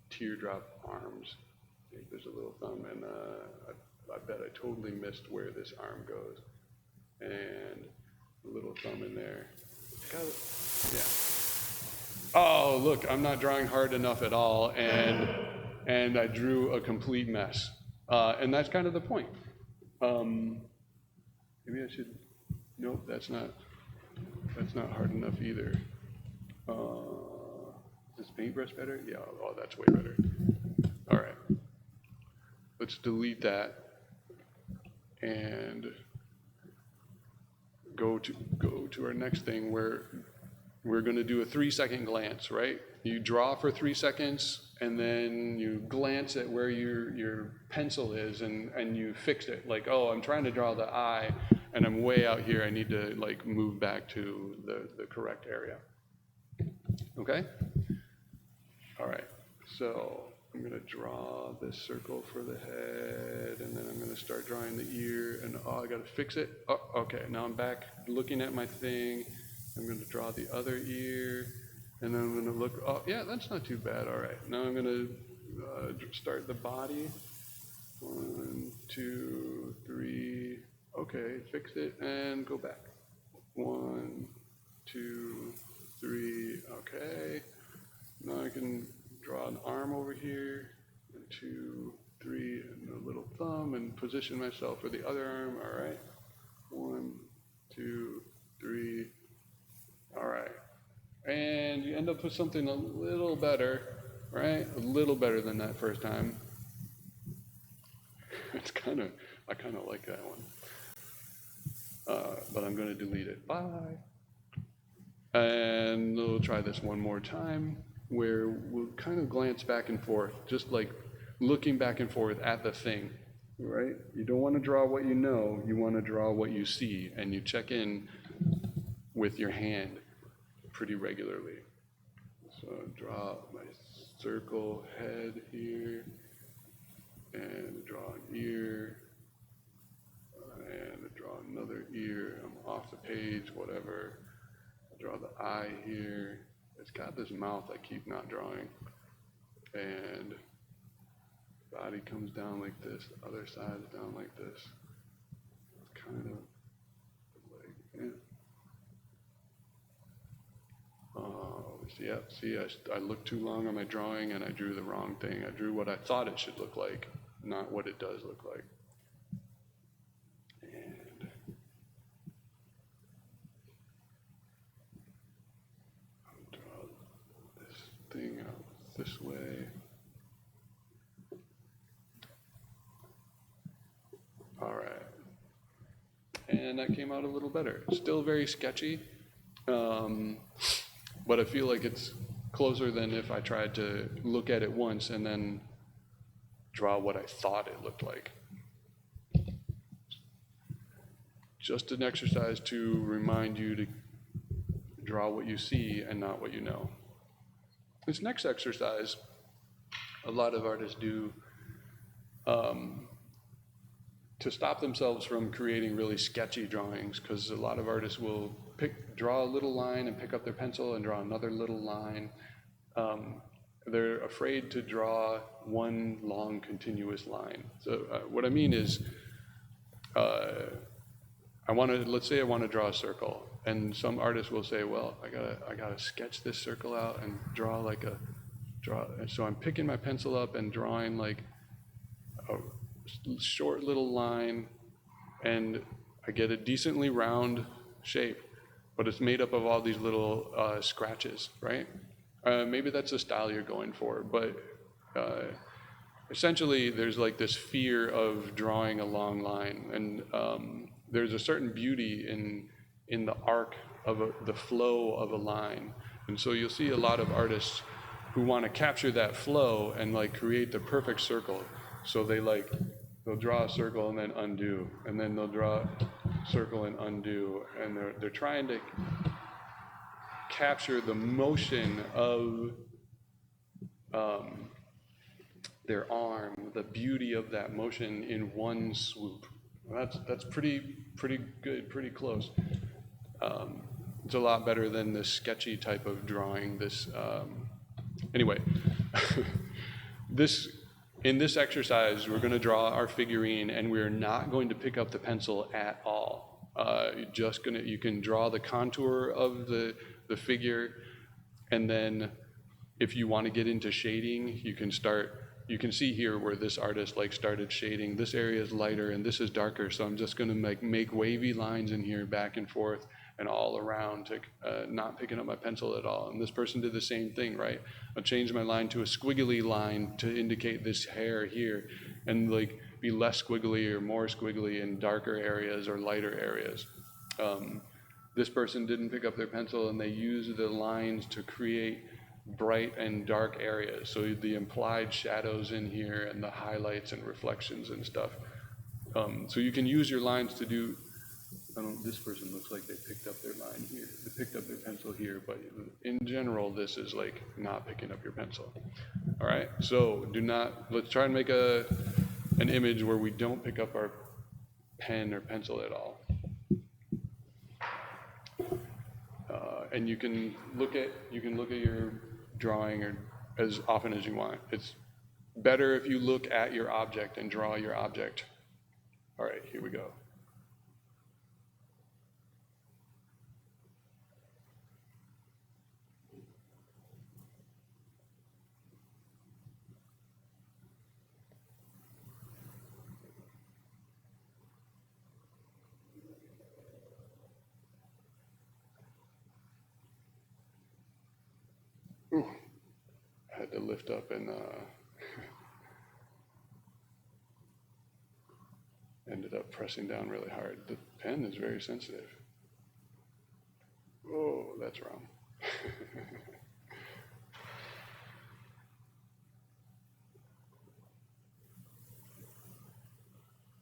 teardrop arms. I think there's a little thumb, and I bet I totally missed where this arm goes, and a little thumb in there. Got it. Yeah. Oh, look, I'm not drawing hard enough at all, and I drew a complete mess. And that's kind of the point. Maybe I should, nope, that's not hard enough either. Is this paintbrush better? Yeah, oh, that's way better. All right. Let's delete that and go to our next thing where we're going to do a 3-second glance, right? You draw for 3 seconds, and then you glance at where your pencil is, and you fix it. Like, oh, I'm trying to draw the eye, and I'm way out here. I need to like move back to the correct area. Okay? All right. So I'm going to draw this circle for the head, and then I'm going to start drawing the ear, and oh, I got to fix it. Oh, okay. Now I'm back looking at my thing. I'm going to draw the other ear, and then I'm going to look, oh, yeah, that's not too bad. All right, now I'm going to start the body. 1, 2, 3, okay, fix it, and go back. 1, 2, 3, okay. Now I can draw an arm over here, and 2, 3, and a little thumb, and position myself for the other arm. All right, 1, 2, 3, all right, and you end up with something a little better, right? A little better than that first time. I kind of like that one, but I'm going to delete it. Bye. And we'll try this one more time, where we'll kind of glance back and forth, just like looking back and forth at the thing, right? You don't want to draw what you know, you want to draw what you see, and you check in with your hand pretty regularly. So draw my circle head here, and draw an ear, and draw another ear. I'm off the page, whatever. I'll draw the eye here. It's got this mouth I keep not drawing. And body comes down like this, the other side is down like this. It's kind of like, yeah. See, I looked too long on my drawing and I drew the wrong thing. I drew what I thought it should look like, not what it does look like. And I'll draw this thing out this way. All right. And that came out a little better. Still very sketchy. But I feel like it's closer than if I tried to look at it once and then draw what I thought it looked like. Just an exercise to remind you to draw what you see and not what you know. This next exercise, a lot of artists do to stop themselves from creating really sketchy drawings, because a lot of artists will draw a little line and pick up their pencil and draw another little line. They're afraid to draw one long continuous line. So what I mean is, let's say I want to draw a circle, and some artists will say, well, I gotta sketch this circle out and draw and so I'm picking my pencil up and drawing like a short little line, and I get a decently round shape, but it's made up of all these little scratches, right? Maybe that's the style you're going for, but essentially there's like this fear of drawing a long line, and there's a certain beauty in the arc of the flow of a line. And so you'll see a lot of artists who want to capture that flow and like create the perfect circle. So they'll draw a circle and then undo, and then they'll draw a circle and undo, and they're trying to capture the motion of their arm, the beauty of that motion in one swoop. That's pretty good, pretty close. It's a lot better than this sketchy type of drawing. Anyway, in this exercise, we're going to draw our figurine, and we're not going to pick up the pencil at all. You can draw the contour of the figure, and then if you want to get into shading, you can see here where this artist started shading. This area is lighter and this is darker, so I'm just going to make wavy lines in here back and forth and all around, not picking up my pencil at all. And this person did the same thing, right? I changed my line to a squiggly line to indicate this hair here, and be less squiggly or more squiggly in darker areas or lighter areas. This person didn't pick up their pencil, and they used the lines to create bright and dark areas. So the implied shadows in here and the highlights and reflections and stuff. So you can use your lines to do, this person looks like they picked up their line here. They picked up their pencil here, but in general, this is like not picking up your pencil. All right, so let's try and make an image where we don't pick up our pen or pencil at all. And you can look at your drawing or as often as you want. It's better if you look at your object and draw your object. All right, here we go. Ooh, I had to lift up and ended up pressing down really hard. The pen is very sensitive. Oh, that's wrong.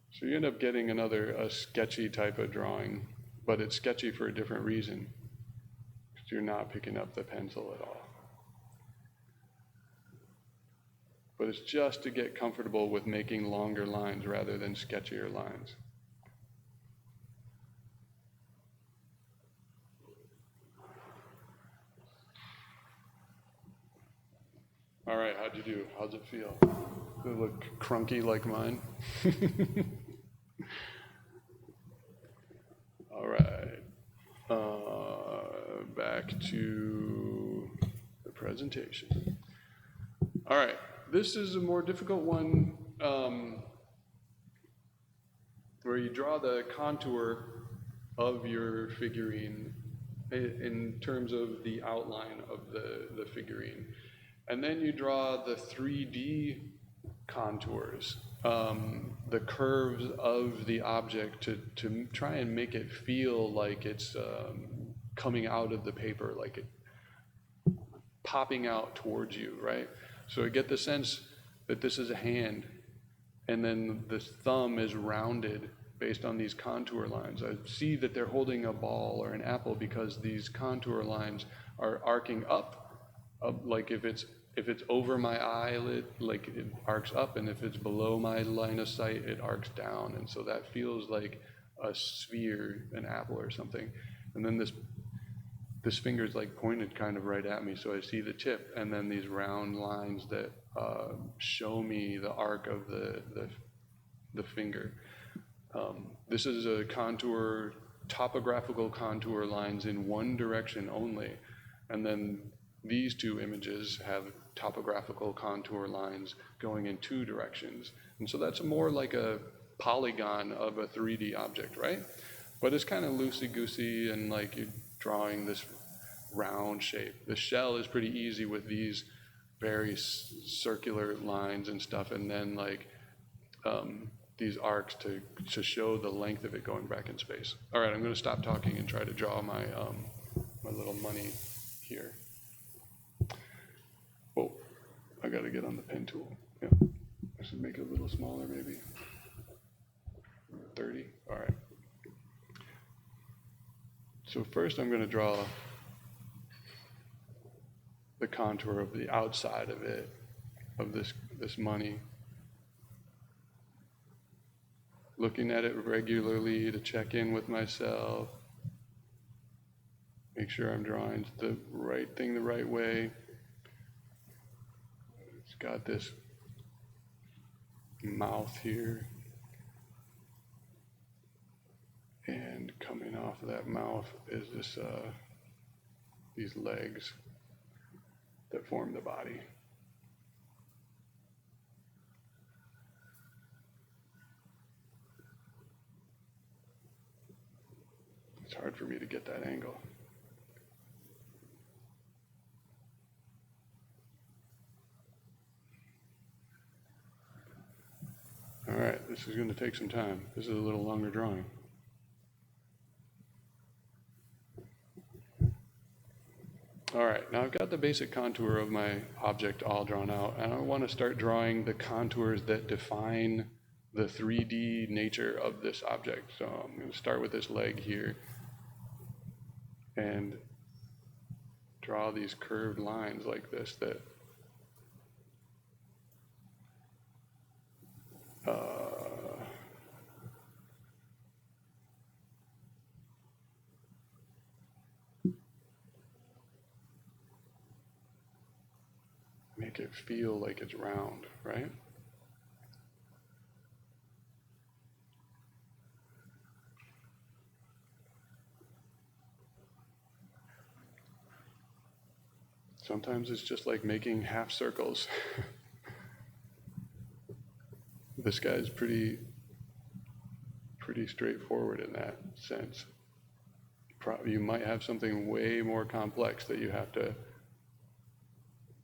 So you end up getting a sketchy type of drawing, but it's sketchy for a different reason, because you're not picking up the pencil at all. But it's just to get comfortable with making longer lines rather than sketchier lines. All right, how'd you do? How's it feel? Does it look crunky like mine? All right, back to the presentation. All right. This is a more difficult one, where you draw the contour of your figurine in terms of the outline of the figurine. And then you draw the 3D contours, the curves of the object to try and make it feel like it's coming out of the paper, like it popping out towards you, right? So I get the sense that this is a hand, and then the thumb is rounded based on these contour lines. I see that they're holding a ball or an apple because these contour lines are arcing up, like if it's if it's over my eyelid, like it arcs up, and if it's below my line of sight, it arcs down. And so that feels like a sphere, an apple or something. And then this finger's like pointed kind of right at me, so I see the tip, and then these round lines that show me the arc of the finger. This is a contour, topographical contour lines in one direction only, and then these two images have topographical contour lines going in two directions. And so that's more like a polygon of a 3D object, right? But it's kind of loosey-goosey, and like you're drawing this round shape. The shell is pretty easy with these very circular lines and stuff, and then like these arcs to show the length of it going back in space. All right, I'm going to stop talking and try to draw my my little money here. Oh, I got to get on the pen tool. Yeah, I should make it a little smaller, maybe 30. All right. So first, I'm going to draw the contour of the outside of it, of this money. Looking at it regularly to check in with myself, make sure I'm drawing the right thing the right way. It's got this mouth here, and coming off of that mouth is these legs that form the body. It's hard for me to get that angle. All right, this is going to take some time. This is a little longer drawing. All right, now I've got the basic contour of my object all drawn out, and I want to start drawing the contours that define the 3D nature of this object. So I'm going to start with this leg here and draw these curved lines like this that make it feel like it's round, right? Sometimes it's just like making half circles. This guy's pretty straightforward in that sense. You might have something way more complex that you have to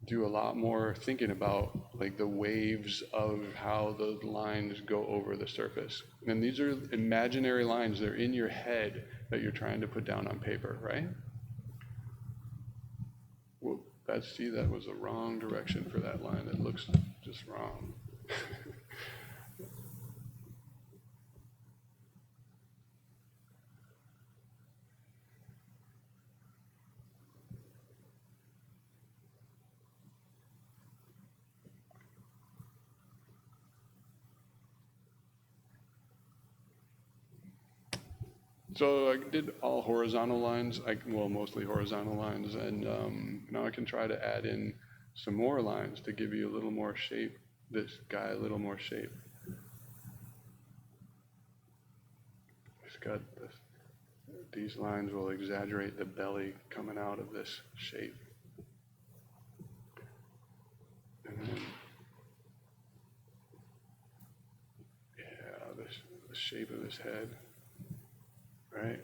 do a lot more thinking about, like the waves of how those lines go over the surface. And these are imaginary lines. They're in your head that you're trying to put down on paper, right? Well, that was the wrong direction for that line. It looks just wrong. So I did all horizontal lines, well, mostly horizontal lines, and now I can try to add in some more lines to give you a little more shape, this guy a little more shape. It's got these lines will exaggerate the belly coming out of this shape. And then, yeah, the shape of his head. Right?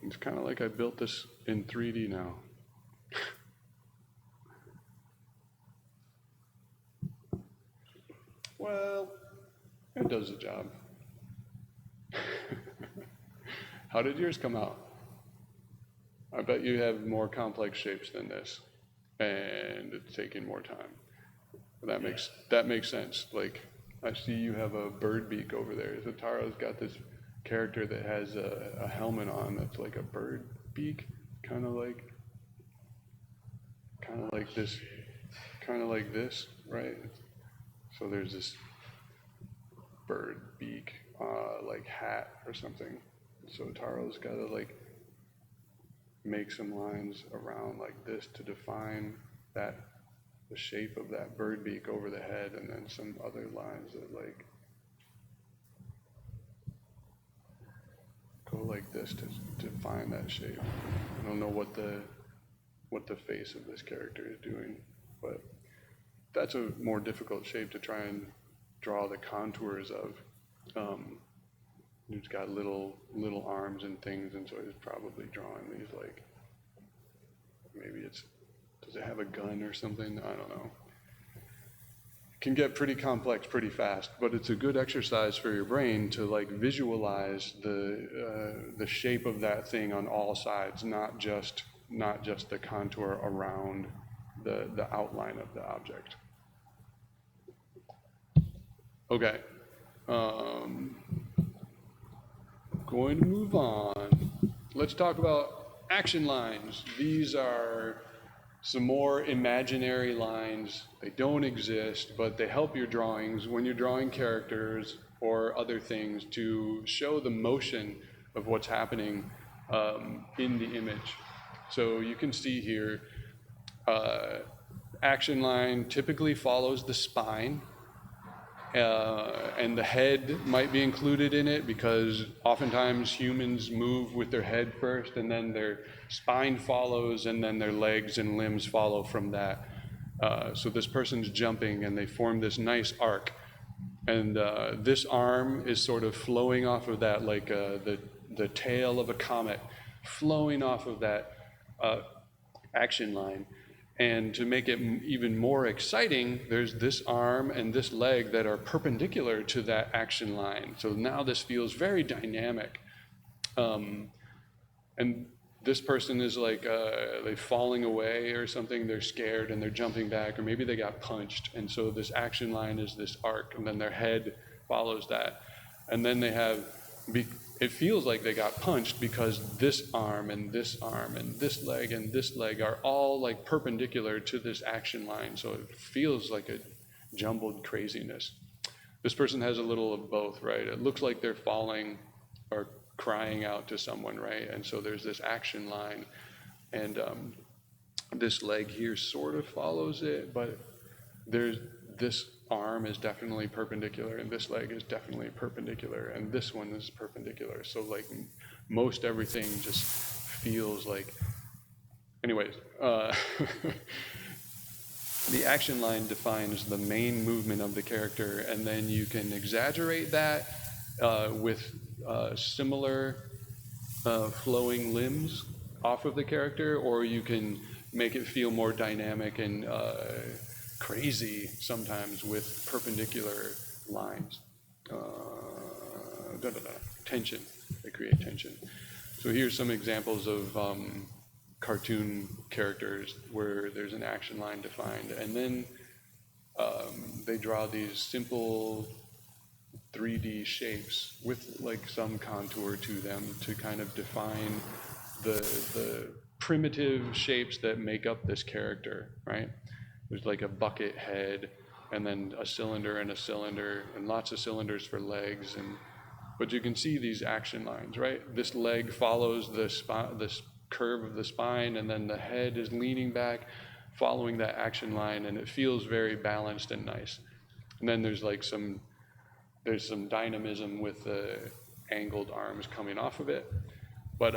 It's kind of like I built this in 3D now. Well, it does the job. How did yours come out? I bet you have more complex shapes than this, and it's taking more time. That makes sense. Like I see you have a bird beak over there. So Taro's got this character that has a helmet on that's like a bird beak, kind of like this, right? So there's this bird beak, like hat or something. So Taro's got to like make some lines around like this to define that, the shape of that bird beak over the head, and then some other lines that like go like this to define that shape. I don't know what the face of this character is doing, but that's a more difficult shape to try and draw the contours of. He's got little arms and things, and so he's probably drawing these like, maybe does it have a gun or something? I don't know. It can get pretty complex pretty fast, but it's a good exercise for your brain to like visualize the shape of that thing on all sides, not just the contour around the outline of the object. Okay. Going to move on. Let's talk about action lines. These are some more imaginary lines. They don't exist, but they help your drawings when you're drawing characters or other things to show the motion of what's happening in the image. So you can see here, action line typically follows the spine. And the head might be included in it because oftentimes humans move with their head first, and then their spine follows, and then their legs and limbs follow from that. So this person's jumping and they form this nice arc. And this arm is sort of flowing off of that, like the tail of a comet, flowing off of that action line. And to make it even more exciting, there's this arm and this leg that are perpendicular to that action line. So now this feels very dynamic. And this person is like, they're falling away or something, they're scared and they're jumping back, or maybe they got punched. And so this action line is this arc, and then their head follows that. And then they have, it feels like they got punched because this arm and this arm and this leg are all like perpendicular to this action line. So it feels like a jumbled craziness. This person has a little of both, right? It looks like they're falling or crying out to someone, right? And so there's this action line, and this leg here sort of follows it, but this arm is definitely perpendicular, and this leg is definitely perpendicular, and this one is perpendicular. So like most everything just feels like, anyways, the action line defines the main movement of the character, and then you can exaggerate that with similar flowing limbs off of the character, or you can make it feel more dynamic and crazy sometimes with perpendicular lines. Tension, they create tension. So here's some examples of cartoon characters where there's an action line defined, and then they draw these simple 3D shapes with like some contour to them to kind of define the primitive shapes that make up this character, right? There's like a bucket head, and then a cylinder, and lots of cylinders for legs. But you can see these action lines, right? This leg follows this curve of the spine, and then the head is leaning back, following that action line, and it feels very balanced and nice. And then there's some dynamism with the angled arms coming off of it. But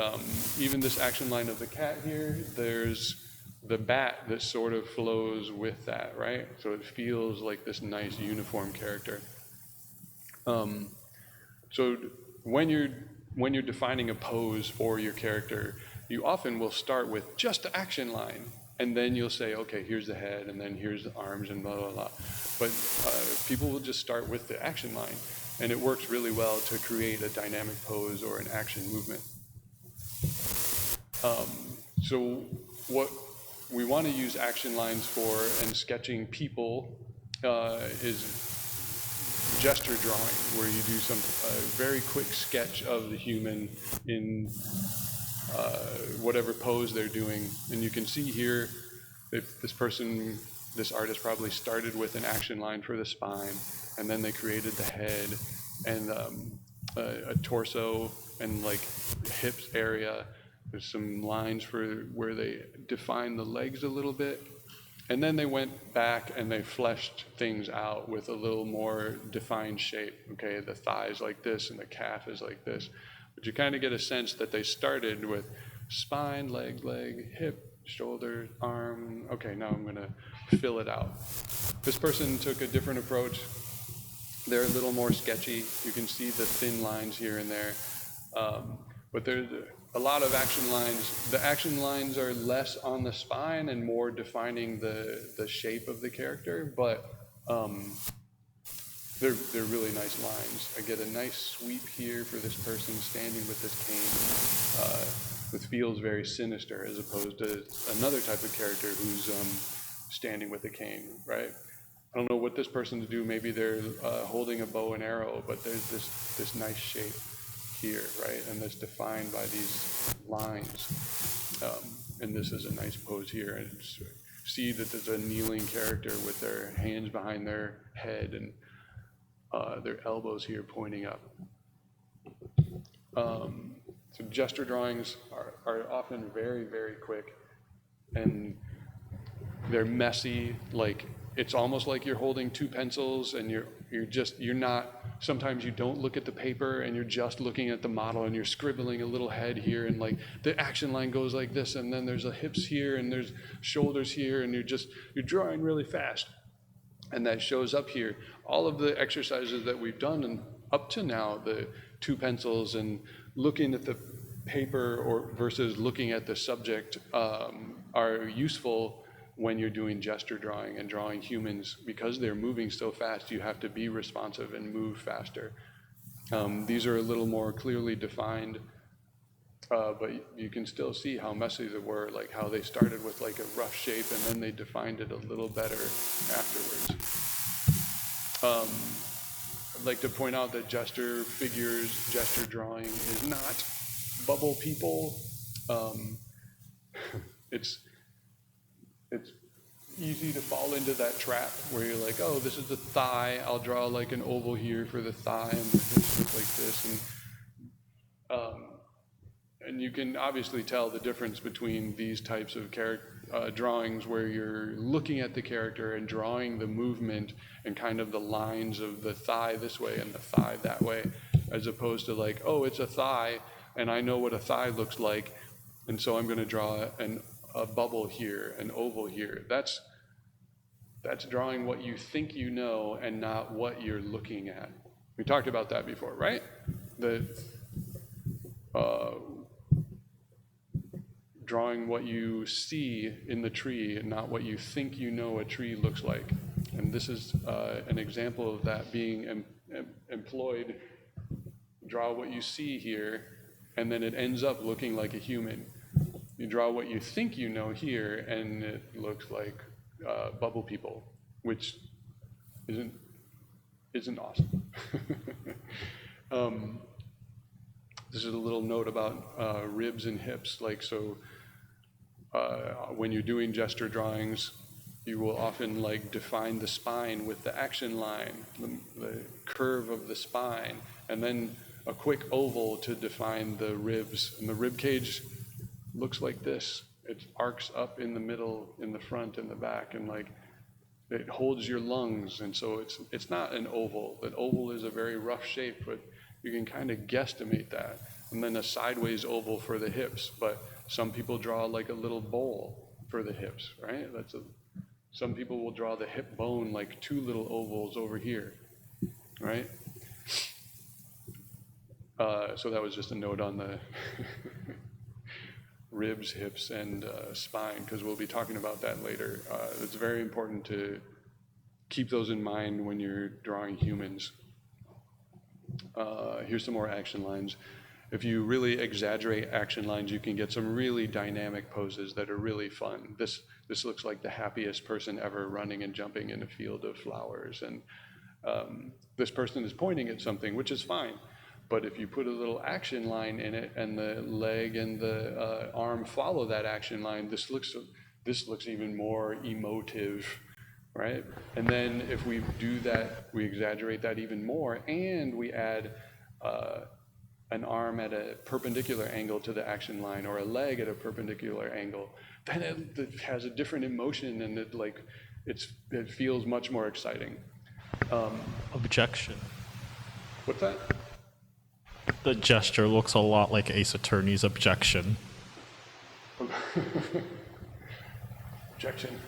even this action line of the cat here, there's the bat that sort of flows with that, right? So it feels like this nice uniform character. So when you're defining a pose for your character, you often will start with just the action line, and then you'll say, okay, here's the head, and then here's the arms, and blah, blah, blah. But people will just start with the action line, and it works really well to create a dynamic pose or an action movement. So what we want to use action lines for and sketching people is gesture drawing, where you do a very quick sketch of the human in whatever pose they're doing. And you can see here, if this artist probably started with an action line for the spine, and then they created the head and a torso and like hips area. There's some lines for where they define the legs a little bit. And then they went back and they fleshed things out with a little more defined shape. Okay, the thigh is like this and the calf is like this. But you kind of get a sense that they started with spine, leg, hip, shoulder, arm. Okay, now I'm gonna fill it out. This person took a different approach. They're a little more sketchy. You can see the thin lines here and there. But there's a lot of action lines. The action lines are less on the spine and more defining the shape of the character, but they're really nice lines. I get a nice sweep here for this person standing with this cane. It feels very sinister as opposed to another type of character who's standing with a cane, right? I don't know what this person's do. Maybe they're holding a bow and arrow, but there's this nice shape here, right? And that's defined by these lines. And this is a nice pose here. And see that there's a kneeling character with their hands behind their head and their elbows here pointing up. So gesture drawings are often very, very quick, and they're messy. Like, it's almost like you're holding two pencils and you're not, sometimes you don't look at the paper and you're just looking at the model and you're scribbling a little head here, and like the action line goes like this, and then there's a hips here and there's shoulders here, and you're drawing really fast. And that shows up here. All of the exercises that we've done and up to now, the two pencils and looking at the paper or versus looking at the subject, are useful when you're doing gesture drawing and drawing humans. Because they're moving so fast, you have to be responsive and move faster. These are a little more clearly defined, but you can still see how messy they were, like how they started with like a rough shape and then they defined it a little better afterwards. I'd like to point out that gesture figures, gesture drawing is not bubble people. It's easy to fall into that trap where you're like, oh, this is the thigh. I'll draw like an oval here for the thigh, and the hips look like this. And you can obviously tell the difference between these types of drawings where you're looking at the character and drawing the movement and kind of the lines of the thigh this way and the thigh that way, as opposed to like, oh, it's a thigh, and I know what a thigh looks like, and so I'm going to draw a bubble here, an oval here. That's drawing what you think you know and not what you're looking at. We talked about that before, right? Drawing what you see in the tree and not what you think you know a tree looks like. And this is an example of that being employed. Draw what you see here, and then it ends up looking like a human. You draw what you think you know here, and it looks like bubble people, which isn't awesome. This is a little note about ribs and hips. Like, so when you're doing gesture drawings, you will often like define the spine with the action line, the curve of the spine, and then a quick oval to define the ribs. And the rib cage looks like this. It arcs up in the middle, in the front and the back, and like it holds your lungs. And so it's not an oval. An oval is a very rough shape, but you can kind of guesstimate that. And then a sideways oval for the hips, but some people draw like a little bowl for the hips, right? Some people will draw the hip bone like two little ovals over here, right? So that was just a note on the ribs, hips, and spine, because we'll be talking about that later. It's very important to keep those in mind when you're drawing humans. Here's some more action lines. If you really exaggerate action lines, you can get some really dynamic poses that are really fun. This looks like the happiest person ever running and jumping in a field of flowers. And This person is pointing at something, which is fine. But if you put a little action line in it and the leg and the arm follow that action line, this looks even more emotive, right? And then if we do that, we exaggerate that even more, and we add an arm at a perpendicular angle to the action line or a leg at a perpendicular angle, then it has a different emotion, and it feels much more exciting. Objection. What's that? The gesture looks a lot like Ace Attorney's objection. Objection.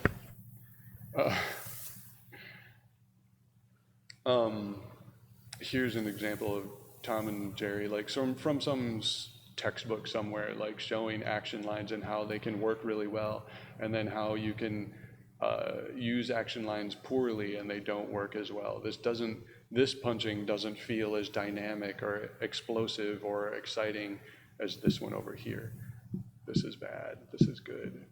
Here's an example of Tom and Jerry, like from some textbook somewhere, like showing action lines and how they can work really well, and then how you can use action lines poorly and they don't work as well. This punching doesn't feel as dynamic or explosive or exciting as this one over here. This is bad, this is good.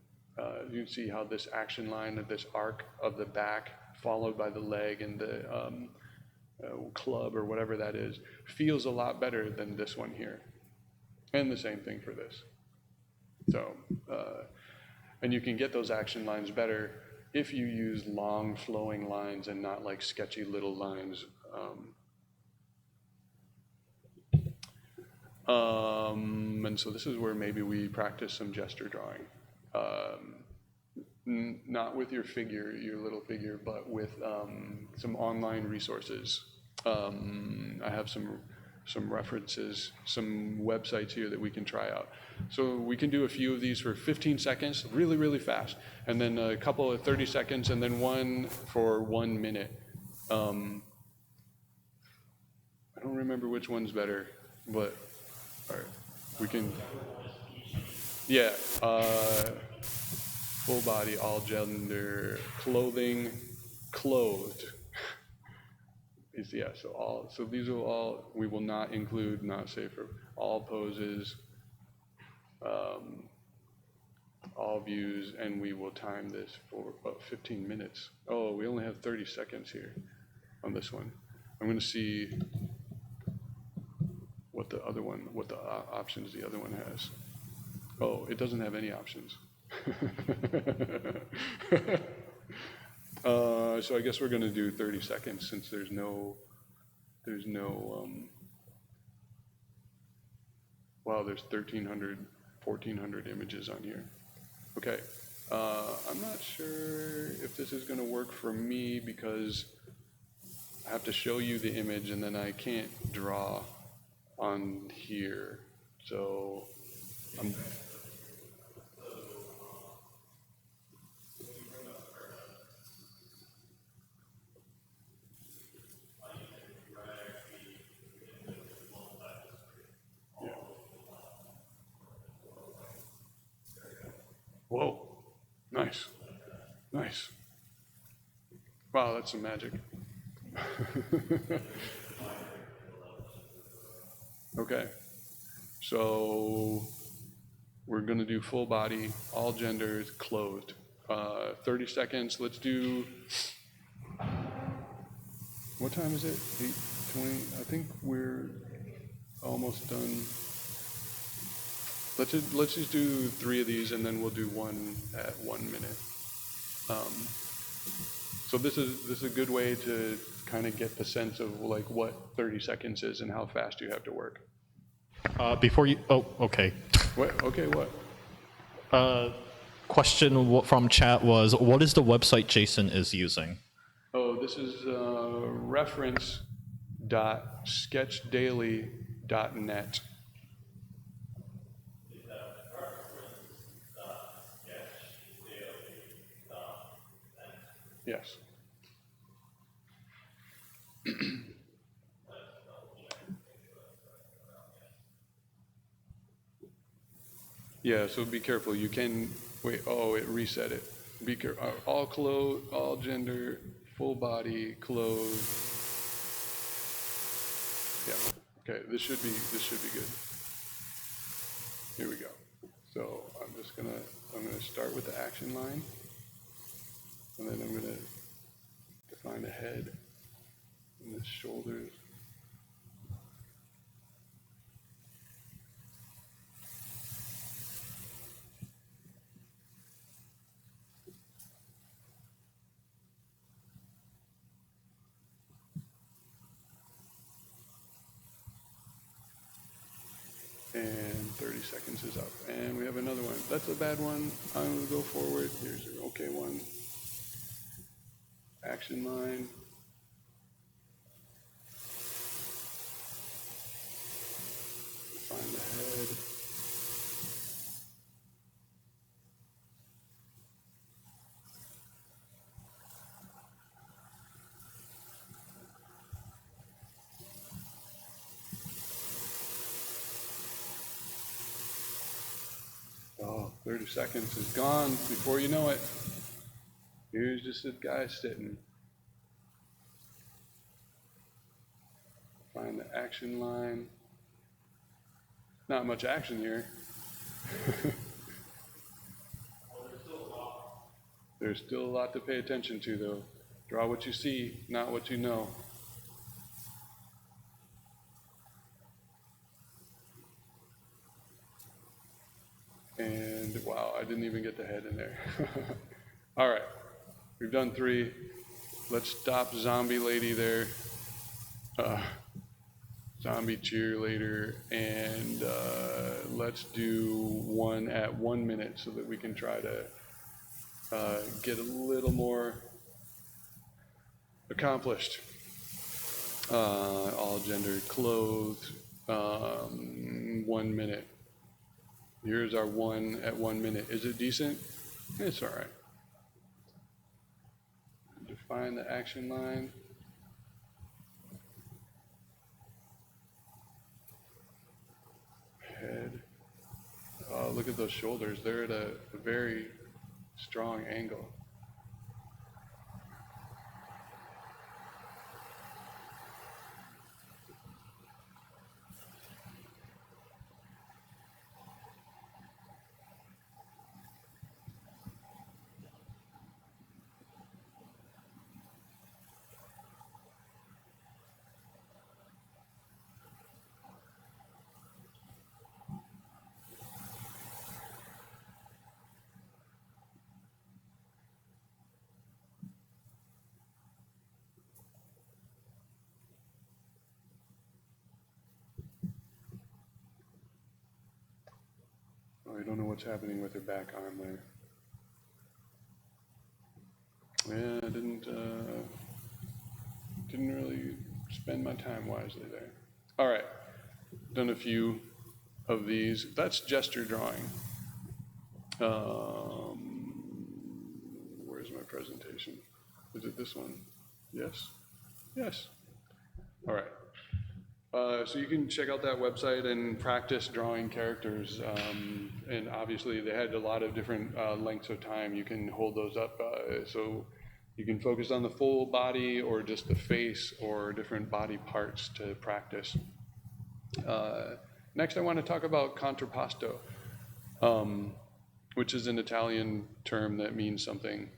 You can see how this action line of this arc of the back followed by the leg and the club or whatever that is feels a lot better than this one here. And the same thing for this. So, and you can get those action lines better if you use long flowing lines and not like sketchy little lines. And so this is where maybe we practice some gesture drawing. Not with your little figure, but with some online resources. I have some references, some websites here that we can try out. So we can do a few of these for 15 seconds, really, really fast, and then a couple of 30 seconds, and then one for 1 minute. I don't remember which one's better, but all right, we can. Yeah, full body, all gender, clothing, clothed. So these are all, we will not include, not safe for all poses, all views, and we will time this for about 15 minutes. Oh, we only have 30 seconds here on this one. I'm going to see what the options the other one has. Oh, it doesn't have any options. So I guess we're going to do 30 seconds since there's no, wow, there's 1,300, 1,400 images on here. Okay, I'm not sure if this is going to work for me because I have to show you the image and then I can't draw on here. So I'm... Whoa, nice, nice. Wow, that's some magic. Okay, so we're gonna do full body, all genders, clothed. 30 seconds, let's do, what time is it? 8:20, I think we're almost done. Let's just do 3 of these and then we'll do one at 1 minute. So this is a good way to kind of get the sense of like what 30 seconds is and how fast you have to work. Okay. What? Okay, what? Question from chat was, what is the website Jason is using? Oh, this is reference.sketchdaily.net. Yes. Yeah, so be careful. You can, wait, oh, it reset it. Be careful. All clothes, all gender, full body, clothes. Yeah, okay, this should be good. Here we go. So I'm gonna start with the action line. And then I'm going to define a head, the shoulders. And 30 seconds is up. And we have another one. That's a bad one. I'm going to go forward. Here's an okay one. Action line. Find the head. Oh, 30 seconds is gone before you know it. Here's just a guy sitting. Find the action line. Not much action here. There's still a lot to pay attention to, though. Draw what you see, not what you know. And wow, I didn't even get the head in there. All right, we've done 3. Let's stop zombie lady there. Zombie cheerleader, and let's do one at 1 minute so that we can try to get a little more accomplished. All gender clothed, 1 minute. Here's our one at 1 minute. Is it decent? It's all right. Define the action line. Head. Oh, look at those shoulders. They're at a very strong angle. I don't know what's happening with her back arm there. Yeah, I didn't really spend my time wisely there. All right, done a few of these. That's gesture drawing. Where's my presentation? Is it this one? Yes? Yes. All right. So you can check out that website and practice drawing characters. And obviously they had a lot of different lengths of time. You can hold those up. So you can focus on the full body or just the face or different body parts to practice. Next, I want to talk about contrapposto, which is an Italian term that means something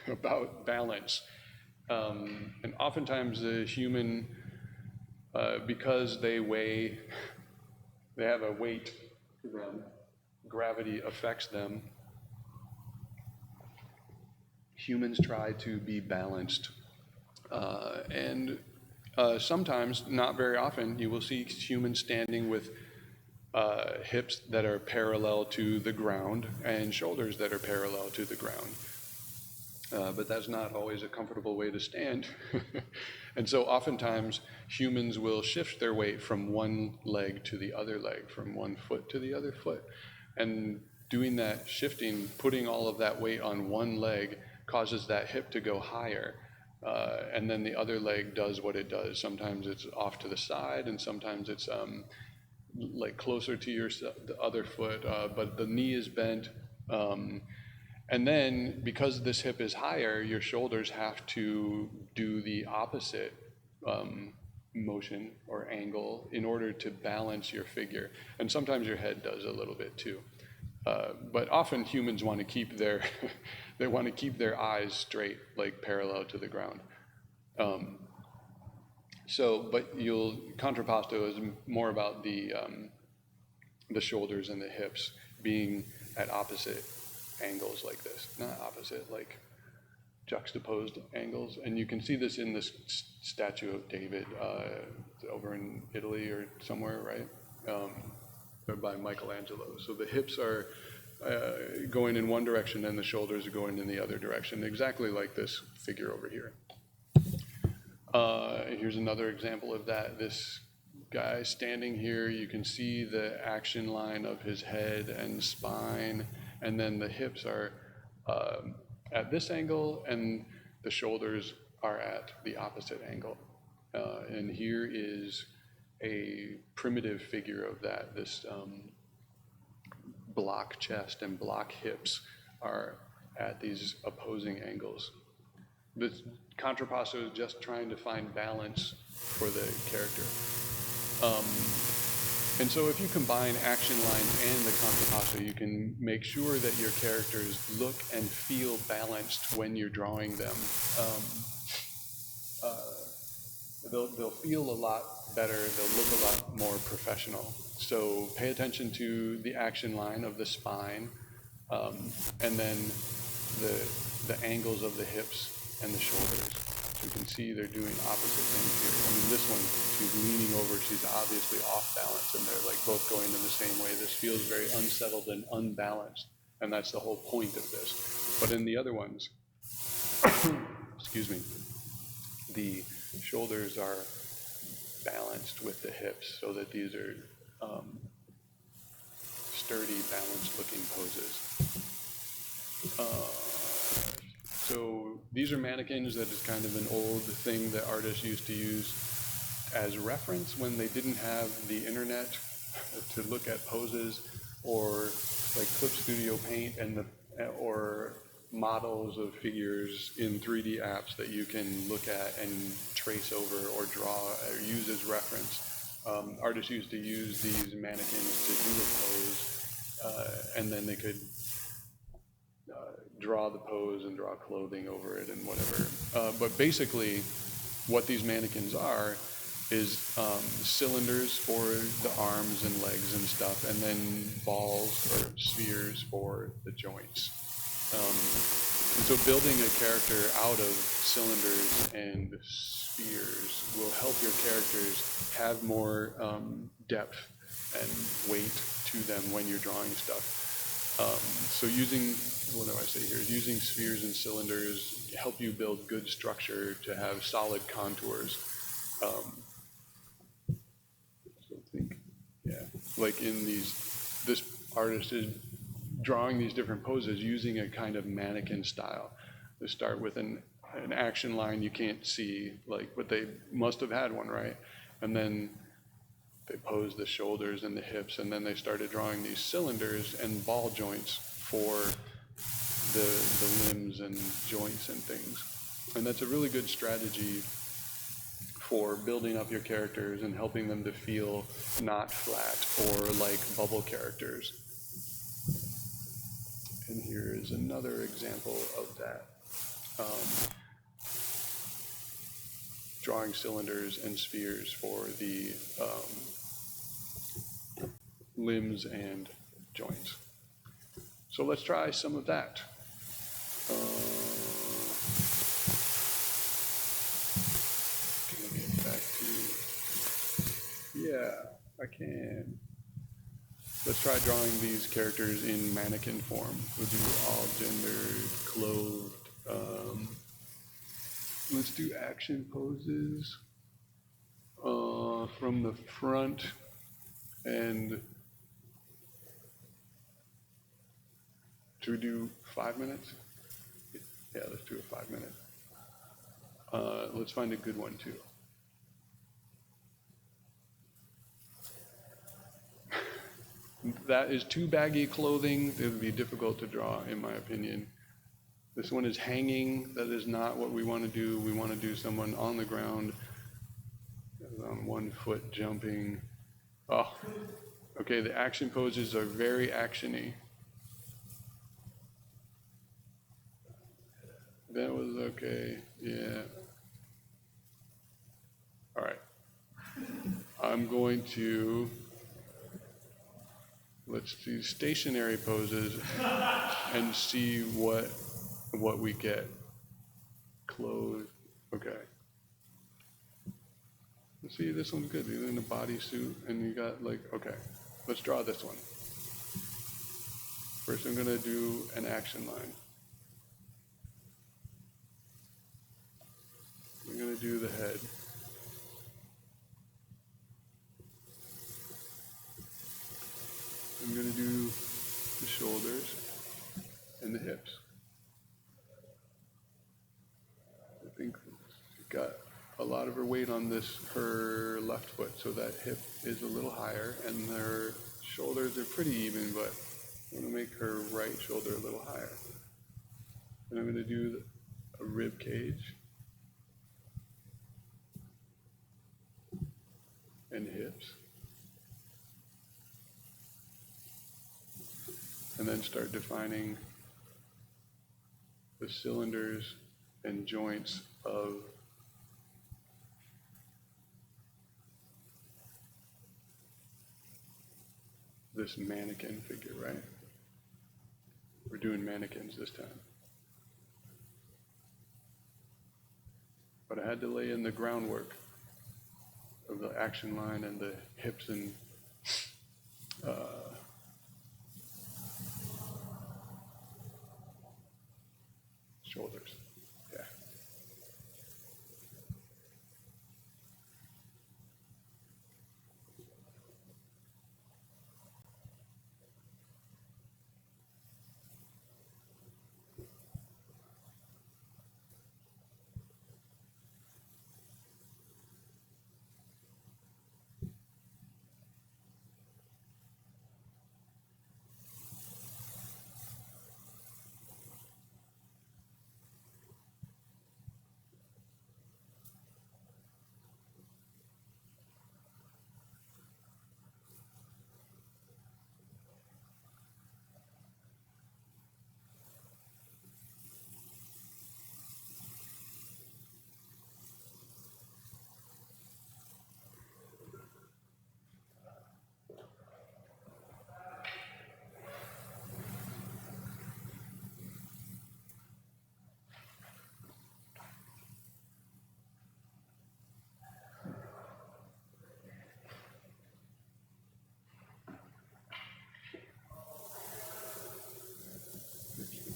about balance. And oftentimes the human, because they have a weight to them, gravity affects them. Humans try to be balanced. And sometimes, not very often, you will see humans standing with hips that are parallel to the ground and shoulders that are parallel to the ground. But that's not always a comfortable way to stand. And so oftentimes humans will shift their weight from one leg to the other leg, from one foot to the other foot. And doing that shifting, putting all of that weight on one leg causes that hip to go higher. And then the other leg does what it does. Sometimes it's off to the side, and sometimes it's like closer to the other foot, but the knee is bent. And then, because this hip is higher, your shoulders have to do the opposite motion or angle in order to balance your figure. And sometimes your head does a little bit too. But often humans want to keep their they want to keep their eyes straight, like parallel to the ground. So, but contrapposto is more about the shoulders and the hips being at opposite angles like this. Not opposite, like juxtaposed angles. And you can see this in this statue of David over in Italy or somewhere, right? By Michelangelo. So the hips are going in one direction and the shoulders are going in the other direction, exactly like this figure over here. Here's another example of that. This guy standing here, you can see the action line of his head and spine, and then the hips are at this angle and the shoulders are at the opposite angle. And here is a primitive figure of that. This block chest and block hips are at these opposing angles. This contrapposto is just trying to find balance for the character. And so if you combine action lines and the contrapposto, you can make sure that your characters look and feel balanced when you're drawing them. They'll feel a lot better, they'll look a lot more professional. So pay attention to the action line of the spine, and then the angles of the hips and the shoulders. You can see they're doing opposite things here. I mean, this one, she's leaning over, she's obviously off balance, and they're like both going in the same way. This feels very unsettled and unbalanced, and that's the whole point of this. But in the other ones, excuse me, the shoulders are balanced with the hips so that these are sturdy, balanced looking poses. So these are mannequins. That is kind of an old thing that artists used to use as reference when they didn't have the internet to look at poses, or like Clip Studio Paint or models of figures in 3D apps that you can look at and trace over or draw or use as reference. Artists used to use these mannequins to do a pose, and then they could draw the pose and draw clothing over it and whatever. But basically, what these mannequins are is cylinders for the arms and legs and stuff, and then balls or spheres for the joints. And so building a character out of cylinders and spheres will help your characters have more depth and weight to them when you're drawing stuff. So using spheres and cylinders help you build good structure to have solid contours. Like in this artist is drawing these different poses using a kind of mannequin style. They start with an action line you can't see, but they must have had one, right? And then they posed the shoulders and the hips, and then they started drawing these cylinders and ball joints for the limbs and joints and things. And that's a really good strategy for building up your characters and helping them to feel not flat or like bubble characters. And here is another example of that. Drawing cylinders and spheres for the limbs and joints. So let's try some of that. Can I get back to? Yeah, I can. Let's try drawing these characters in mannequin form. We'll do all gendered, clothed. Let's do action poses from the front, and should we do 5 minutes? Yeah, let's do a 5 minute. Let's find a good one too. That is too baggy clothing. It would be difficult to draw, in my opinion. This one is hanging. That is not what we want to do. We want to do someone on the ground, on 1 foot jumping. Oh, okay, the action poses are very actiony. That was okay, yeah. All right. I'm going to, let's do stationary poses and see what we get. Clothes, okay. See, this one's good. You're in a bodysuit and you got like, okay, let's draw this one. First I'm gonna do an action line. I'm gonna do the head. I'm gonna do the shoulders and the hips. I think she's got a lot of her weight on her left foot, so that hip is a little higher, and her shoulders are pretty even, but I'm going to make her right shoulder a little higher. And I'm going to do a rib cage and hips. And then start defining the cylinders and joints of this mannequin figure, right? We're doing mannequins this time. But I had to lay in the groundwork of the action line and the hips and shoulders. Yeah.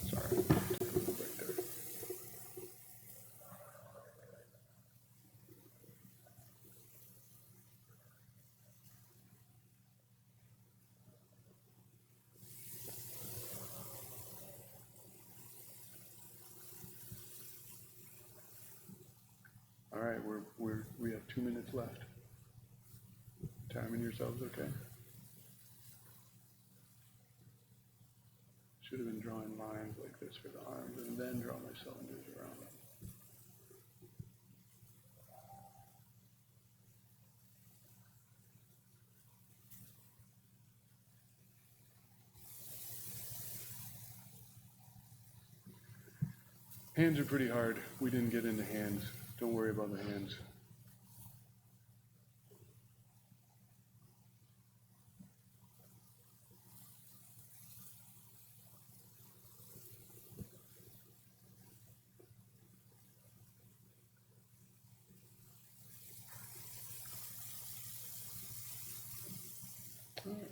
Sorry. Right there. All right, we have 2 minutes left. Timing yourselves, okay? Should have been drawing lines like this for the arms and then draw my cylinders around them. Hands are pretty hard. We didn't get into hands. Don't worry about the hands. All right.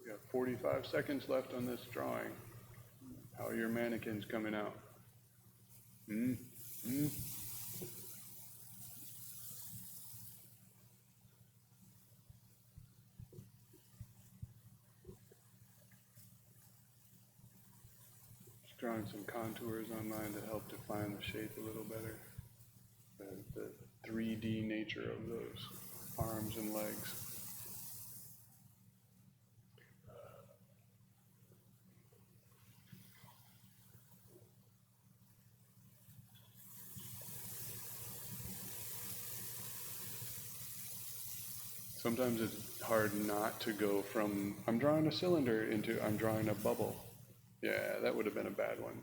We got 45 seconds left on this drawing. How are your mannequins coming out? Just drawing some contours on mine to help define the shape a little better. The 3D nature of those arms and legs. Sometimes it's hard not to go from I'm drawing a cylinder into I'm drawing a bubble. Yeah, that would have been a bad one.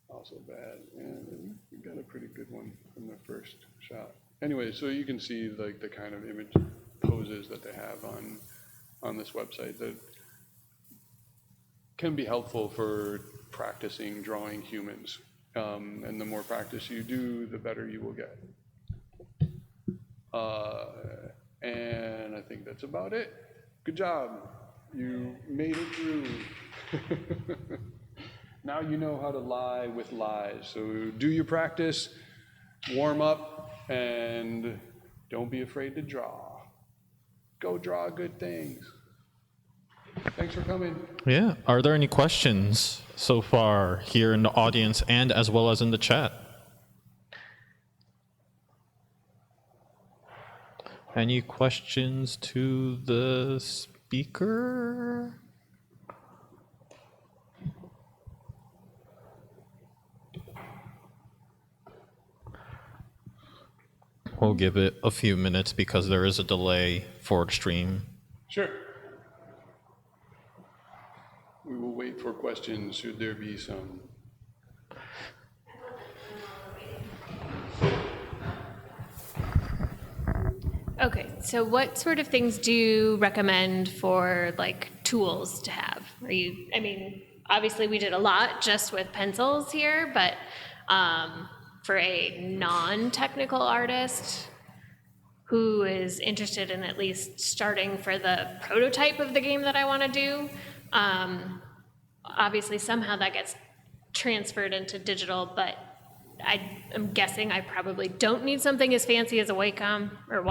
Also bad. And we got a pretty good one from the first shot. Anyway, so you can see like the kind of image poses that they have on this website that can be helpful for practicing drawing humans. And the more practice you do, the better you will get. And I think that's about it. Good job. You made it through. Now you know how to lie with lies. So do your practice, warm up, and don't be afraid to draw. Go draw good things. Thanks for coming. Yeah. Are there any questions so far here in the audience and as well as in the chat? Any questions to the speaker? We'll give it a few minutes because there is a delay for the stream. Sure. We will wait for questions, should there be some. Okay, so what sort of things do you recommend for like tools to have? I mean, obviously we did a lot just with pencils here, but for a non-technical artist who is interested in at least starting for the prototype of the game that I want to do, obviously somehow that gets transferred into digital, but I'm guessing I probably don't need something as fancy as a Wacom or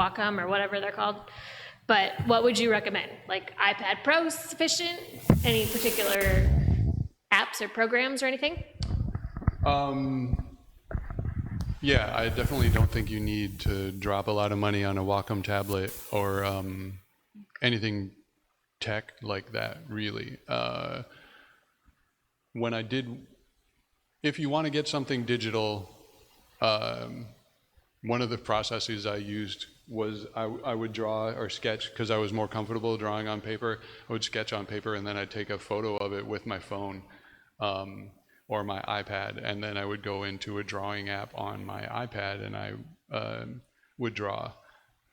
whatever they're called. But what would you recommend? Like iPad Pro sufficient? Any particular apps or programs or anything? Yeah, I definitely don't think you need to drop a lot of money on a Wacom tablet or anything tech like that, really. If you want to get something digital, one of the processes I used was I would draw or sketch, because I was more comfortable drawing on paper. I would sketch on paper and then I'd take a photo of it with my phone or my iPad, and then I would go into a drawing app on my iPad and I would redraw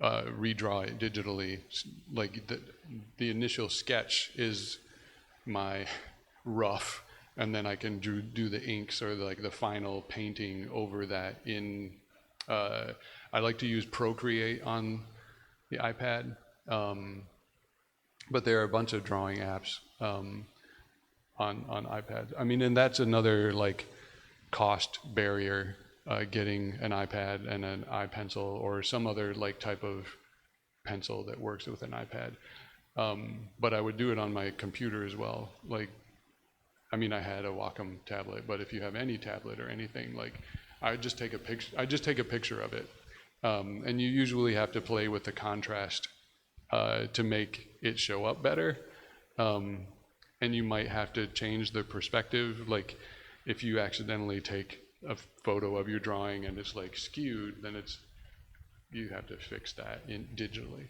it digitally. Like the initial sketch is my rough, and then I can do the inks or the final painting over that in, I like to use Procreate on the iPad, but there are a bunch of drawing apps on iPad. I mean, and that's another cost barrier, getting an iPad and an iPencil or some other type of pencil that works with an iPad. But I would do it on my computer as well. I mean, I had a Wacom tablet, but if you have any tablet or anything, I just take a picture of it. And you usually have to play with the contrast to make it show up better. And you might have to change the perspective. If you accidentally take a photo of your drawing and it's skewed, then you have to fix that digitally.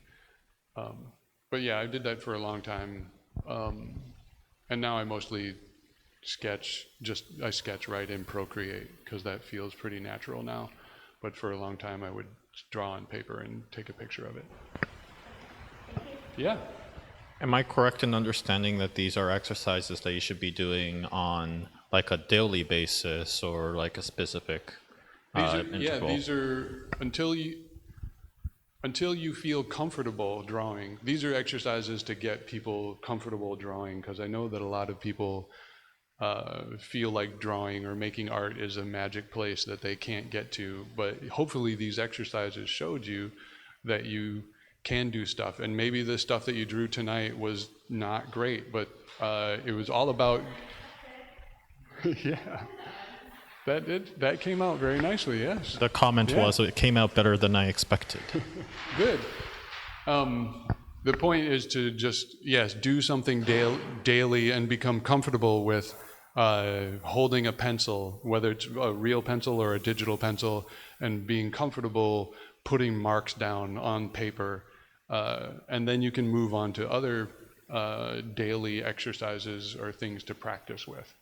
But yeah, I did that for a long time. And now I mostly I sketch right in Procreate because that feels pretty natural now. But for a long time I would draw on paper and take a picture of it. Yeah. Am I correct in understanding that these are exercises that you should be doing on a daily basis or a specific interval? Yeah, these are until you feel comfortable drawing. These are exercises to get people comfortable drawing, because I know that a lot of people feel like drawing or making art is a magic place that they can't get to. But hopefully these exercises showed you that you can do stuff. And maybe the stuff that you drew tonight was not great, but it was all about yeah. That came out very nicely, yes. The comment was it came out better than I expected. Good. The point is to just, do something daily and become comfortable with holding a pencil, whether it's a real pencil or a digital pencil, and being comfortable putting marks down on paper And then you can move on to other daily exercises or things to practice with.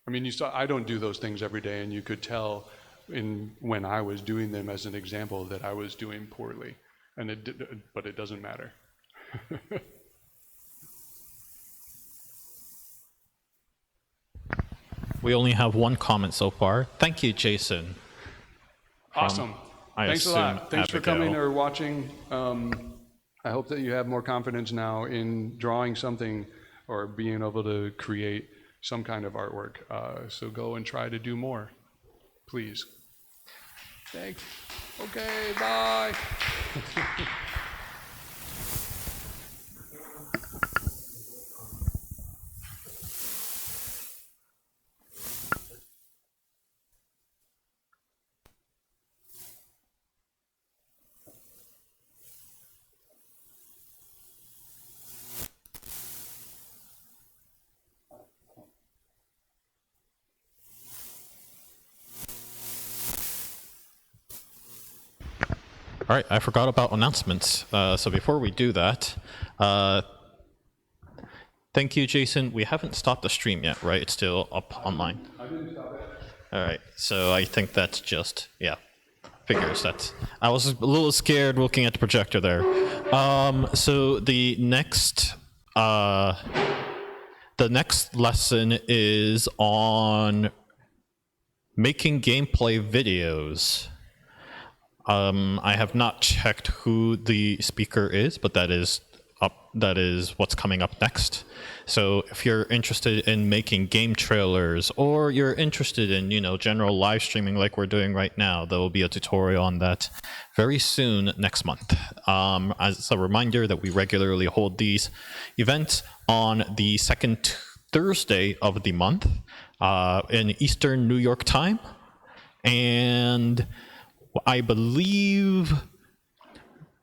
I mean, you saw, I don't do those things every day, and you could tell when I was doing them as an example that I was doing poorly, but it doesn't matter. We only have one comment so far. Thank you, Jason. Awesome. I Thanks a assume lot. Thanks for Abigail. coming or watching. I hope that you have more confidence now in drawing something or being able to create some kind of artwork. So go and try to do more, please. Thanks. Okay, bye. All right, I forgot about announcements. So before we do that, thank you, Jason. We haven't stopped the stream yet, right? It's still up online. I didn't stop it. All right, so I think that's just, yeah, figures that. I was a little scared looking at the projector there. So the next lesson is on making gameplay videos. I have not checked who the speaker is, but that is what's coming up next. So if you're interested in making game trailers, or you're interested in, general live streaming like we're doing right now, there will be a tutorial on that very soon next month. As a reminder that we regularly hold these events on the second Thursday of the month in Eastern New York time. And I believe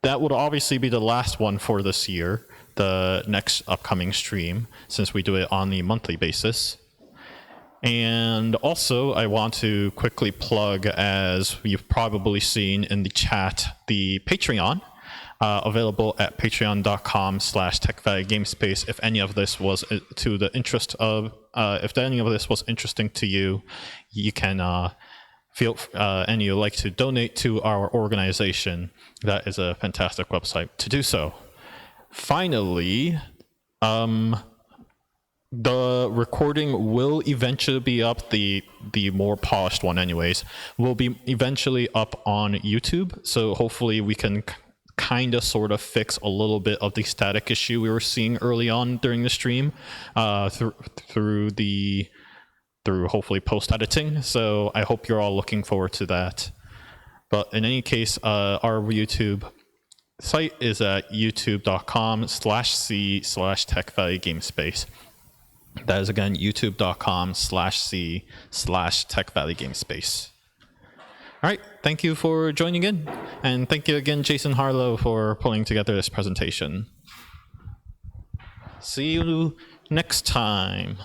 that would obviously be the last one for this year, the next upcoming stream, since we do it on the monthly basis. And also, I want to quickly plug, as you've probably seen in the chat, the Patreon, available at patreon.com/TechValleyGamespace. If any of this was to the interest of, if any of this was interesting to you, you can and you'd like to donate to our organization, that is a fantastic website to do so. Finally, the recording will eventually be up, the more polished one anyways, will be eventually up on YouTube. So hopefully we can kind of sort of fix a little bit of the static issue we were seeing early on during the stream through hopefully post-editing. So I hope you're all looking forward to that. But in any case, our YouTube site is at youtube.com/c/TechValleyGamespace. That is, again, youtube.com/c/TechValleyGamespace. All right, thank you for joining in. And thank you again, Jason Harlow, for pulling together this presentation. See you next time.